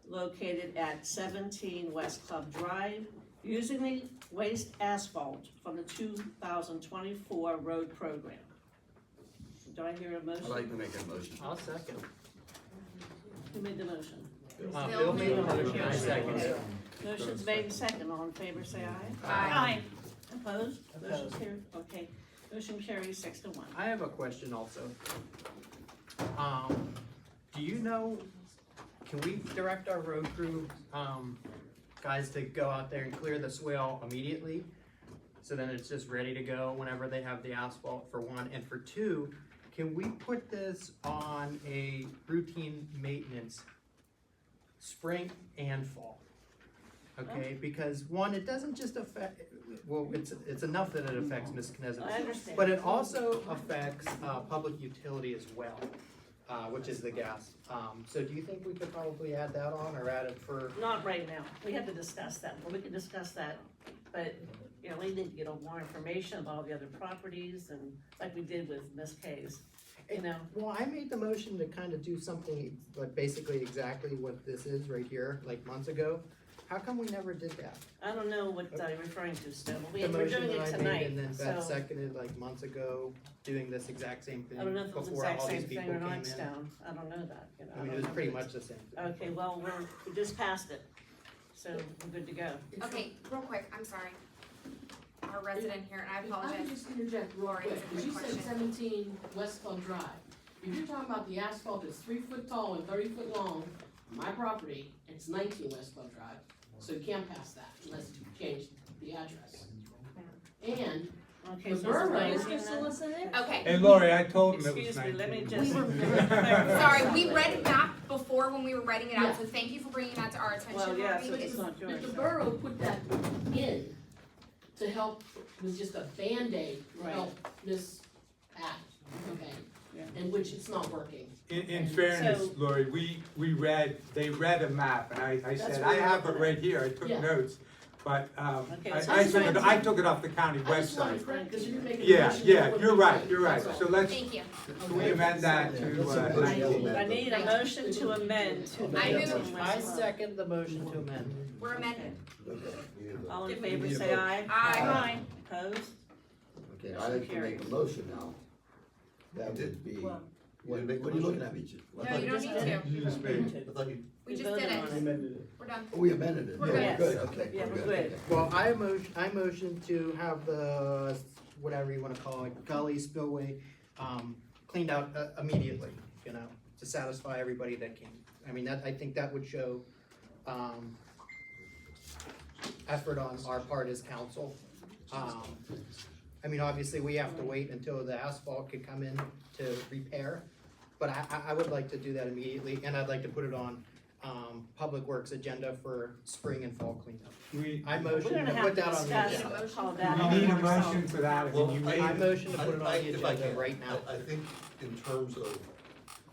located at 17 West Club Drive, using the waste asphalt from the 2024 road program. Do I hear a motion? I'd like to make a motion. I'll second. Who made the motion? Bill made the motion, I second. Motion's made and second. All in favor, say aye. Aye. Opposed? Motion carries. Okay. Motion carries 6-1. I have a question also. Do you know, can we direct our road crew, guys to go out there and clear the swale immediately? So then it's just ready to go whenever they have the asphalt, for one, and for two, can we put this on a routine maintenance spring and fall? Okay, because one, it doesn't just affect, well, it's enough that it affects Ms. Knesset. I understand. But it also affects, public utility as well, which is the gas. So do you think we could probably add that on, or add it for? Not right now. We have to discuss that. Well, we can discuss that, but, you know, we need to get more information about all the other properties, and like we did with Miss K's, you know. Well, I made the motion to kind of do something, like basically exactly what this is right here, like months ago. How come we never did that? I don't know what you're referring to still, but The we're motion doing that it I made tonight, and then Beth so. seconded like months ago, doing this exact same thing I don't know if it was the before exact all same these people thing or came not, in. Stone. I don't know that, you know. I mean, it was pretty much the same thing. Okay, well, we just passed it, so we're good to go. Okay, real quick, I'm sorry. Our resident here, and I If I apologize. could just interject real Lori, quick, it's a because quick you question. said 17 West Club Drive. If you're talking about the asphalt that's 3 foot tall and 30 foot long, on my property, it's 19 West Club Drive. So you can't pass that unless you change the address. And Okay, the so borough it's is nice, just isn't it? Okay. Hey Lori, I told him it was Excuse me, let me 19. just. Sorry, we read it back before when we were writing it out, Yeah. so thank you for bringing that to our attention. Well, yeah, Harvey. so it's not yours. the borough put that in to help, with just a Band-Aid to Right. help Miss Pat, okay? Yeah. In which it's not working. In fairness, So- Lori, they read a map, and I That's said, what I I'm have it looking right here, I took Yeah. notes. But, Okay, so I took it off the county I just wanted website. to correct, because you're making a Yeah, motion. yeah, that you're wouldn't be right, you're right. That's So all. let's, Thank you. can we amend that to, 19? I need a motion to amend to. I move- I second the motion to amend. We're amending. All in favor, say aye. Aye. Opposed? Okay, I'd like to make a motion now. That would be, Well, what are you looking at me? No, you don't need to. You just made I thought you, We just did it. Amended We're done. oh, we amended it. We're Yeah, good. Okay. Yeah, we're good. Well, I motion to have the, whatever you wanna call it, gully spillway, cleaned out immediately, you know, to satisfy everybody that came. I mean, I think that would show, effort on our part as council. I mean, obviously, we have to wait until the asphalt could come in to repair, but I would like to do that immediately, and I'd like to put it on, Public Works agenda for spring and fall cleanup. I motion We're to gonna put have that to on the discuss agenda. how that. We need a all works motion out. for that, Well, and you I made, motion to put it on the If I agenda can, right now. I think in terms of,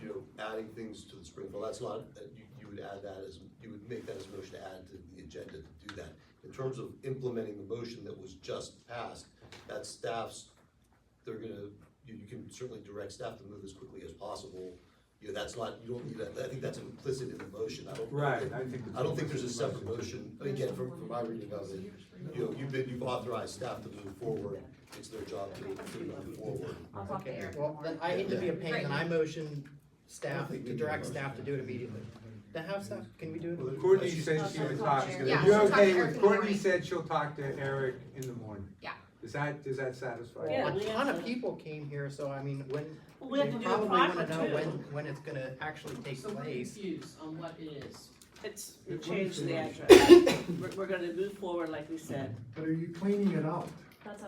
you know, adding things to the Springfield, that's not, you would add that as, you would make that as a motion to add to the agenda to do that. In terms of implementing the motion that was just passed, that's staff's they're gonna, you can certainly direct staff to move as quickly as possible. You know, that's not, you don't need that, I think that's implicit in the motion, I don't. Right, I don't think there's a separate motion, again, from my reading of it, you know, you've authorized staff to move forward, it's their job to move forward. I'll talk to Eric. Well, then I hate to be a pain, Great. and I motion staff I think to we direct need a staff to do it immediately. The house staff, can we do it? Courtney said she would talk, Yeah, you're she'll talk okay to Eric with, in the Courtney morning. said she'll talk to Eric in the morning. Yeah. Does that satisfy? Yeah, A we ton have of to- people came here, so I mean, when, Well, we have to we do it probably proper wanna know too. when it's gonna actually take So we're place. confused on what it is. It's, Yeah, we what changed is the the address. We're gonna move forward like we said. But are you cleaning it out?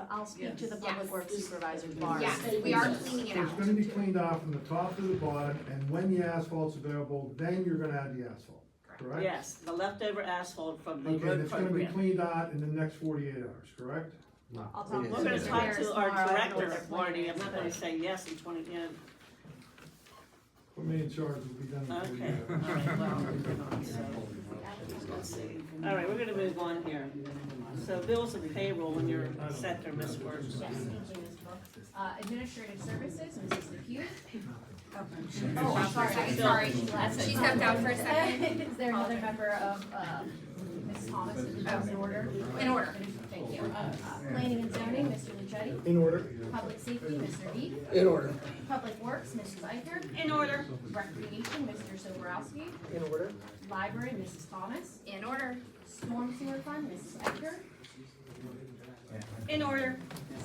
I'll speak to the Yes. Public Works Supervisor tomorrow. Yes, we are cleaning it So it's out. gonna be cleaned out from the top to the bottom, and when the asphalt's available, then you're gonna add the asphalt, correct? Yes, the leftover asphalt from the Okay, road it's gonna be program. cleaned out in the next 48 hours, correct? I'll talk We're to gonna Mr. talk Harris to our tomorrow. I don't know what director, their plan Marty, I'm is, not gonna but- say yes in 20, yeah. Put me in charge, we'll be done in 48 Okay, hours. all right, well, moving on, so, let's see. All right, we're gonna move on here. So bills and payroll when you're set there, Ms. Words. Yes, thank you, Ms. Brooks. Administrative Services, Mrs. DePew. Oh, I'm sorry. She stepped out for a second. Is there another member of, Ms. Thomas, is in order? In order. Thank you. Planning and Zoning, Mr. Lucetti. In order. Public Safety, Mr. Deep. In order. Public Works, Mrs. Eicher. In order. Recreation, Mr. Soborowski. In order. Library, Mrs. Thomas. In order. Storm Sewer Fund, Mrs. Eicher. In order.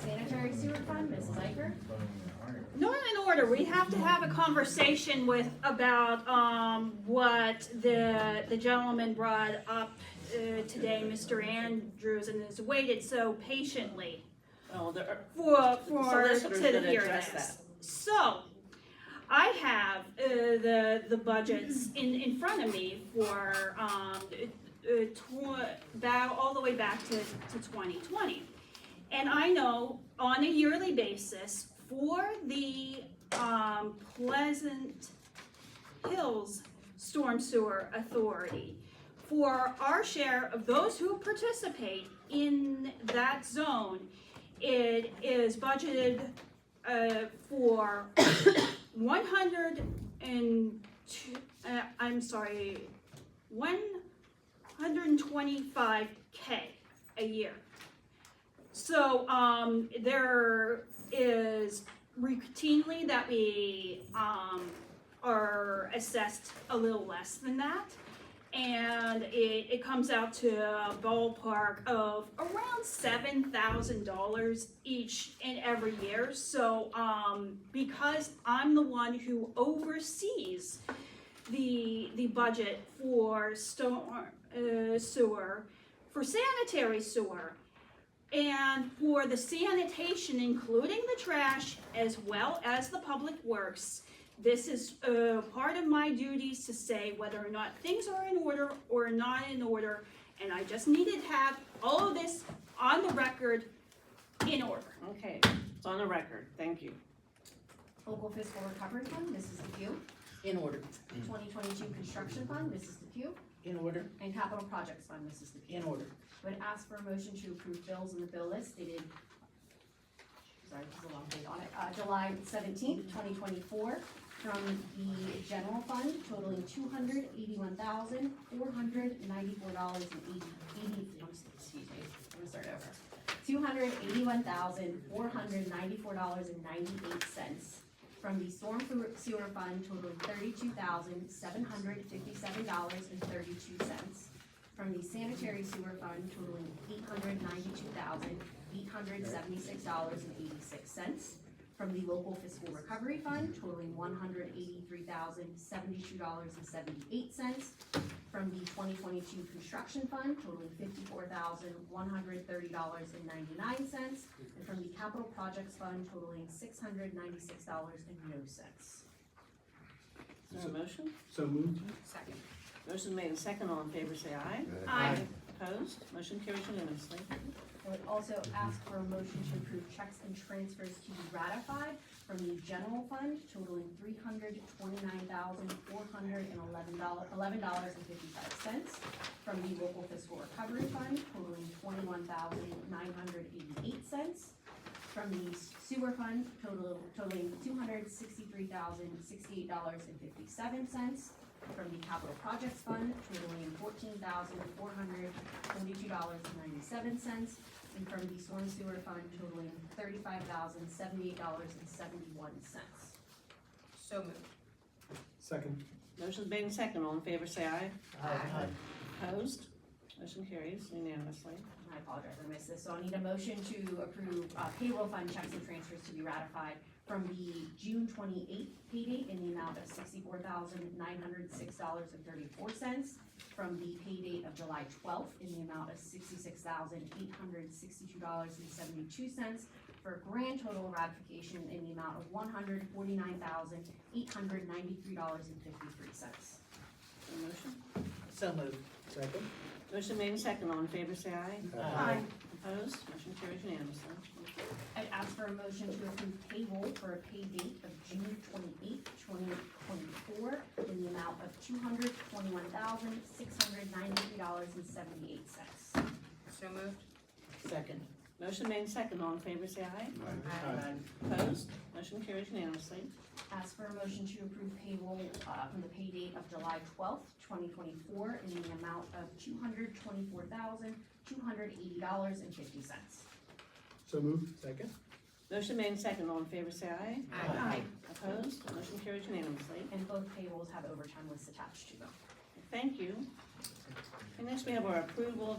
Sanitary Sewer Fund, Mrs. Eicher. Not in order, we have to have a conversation about, what the gentleman brought up, today, Mr. Andrews, and has waited so patiently Oh, there are, for, solicitor's to gonna hear address this. that. So, I have, the budgets in front of me for, all the way back to 2020. And I know on a yearly basis for the Pleasant Hills Storm Sewer Authority, for our share of those who participate in that zone, it is budgeted for 125K a year. So, there is routinely that we, are assessed a little less than that. And it comes out to a ballpark of around $7,000 each and every year. So, because I'm the one who oversees the budget for sewer, for sanitary sewer, and for the sanitation, including the trash, as well as the public works, this is part of my duties to say whether or not things are in order or not in order, and I just needed to have all of this on the record in order. Okay, it's on the record, thank you. Local Fiscal Recovery Fund, Mrs. DePew. In order. 2022 Construction Fund, Mrs. DePew. In order. And Capital Projects Fund, Mrs. DePew. In order. Would ask for a motion to approve bills in the bill list dated, sorry, there's a long date on it, July 17th, 2024, from the general fund totaling $281,494.80, excuse me, I'm gonna start over. $281,494.98 from the storm sewer fund totaling $32,757.32. From the sanitary sewer fund totaling $892,876.86. From the local fiscal recovery fund totaling $183,072.78. From the 2022 construction fund totaling $54,130.99. And from the capital projects fund totaling $696.00. Is there a motion? So moved. Second. Motion made and second, all in favor say aye. Aye. Opposed? Motion carries unanimously. I would also ask for a motion to approve checks and transfers to be ratified from the general fund totaling $329,411.55. From the local fiscal recovery fund totaling $21,988. From the sewer fund totaling $263,068.57. From the capital projects fund totaling $14,442.97. And from the storm sewer fund totaling $35,078.71. So moved. Second. Motion's made and second, all in favor say aye. Aye. Opposed? Motion carries unanimously. I apologize, I missed this, so I need a motion to approve payroll fund checks and transfers to be ratified from the June 28th pay date in the amount of $64,906.34, from the pay date of July 12th in the amount of $66,862.72, for a grand total ratification in the amount of $149,893.53. Motion? So moved. Second. Motion made and second, all in favor say aye. Aye. Opposed? Motion carries unanimously. I'd ask for a motion to approve payroll for a pay date of June 28th, 2024, in the amount of $221,693.78. So moved. Second. Motion made and second, all in favor say aye. Aye. Opposed? Motion carries unanimously. Ask for a motion to approve payroll from the pay date of July 12th, 2024, in the amount of $224,280.50. So moved. Second. Motion made and second, all in favor say aye. Aye. Opposed? Motion carries unanimously. And both payrolls have overtime lists attached to them. Thank you. And next we have our approval of the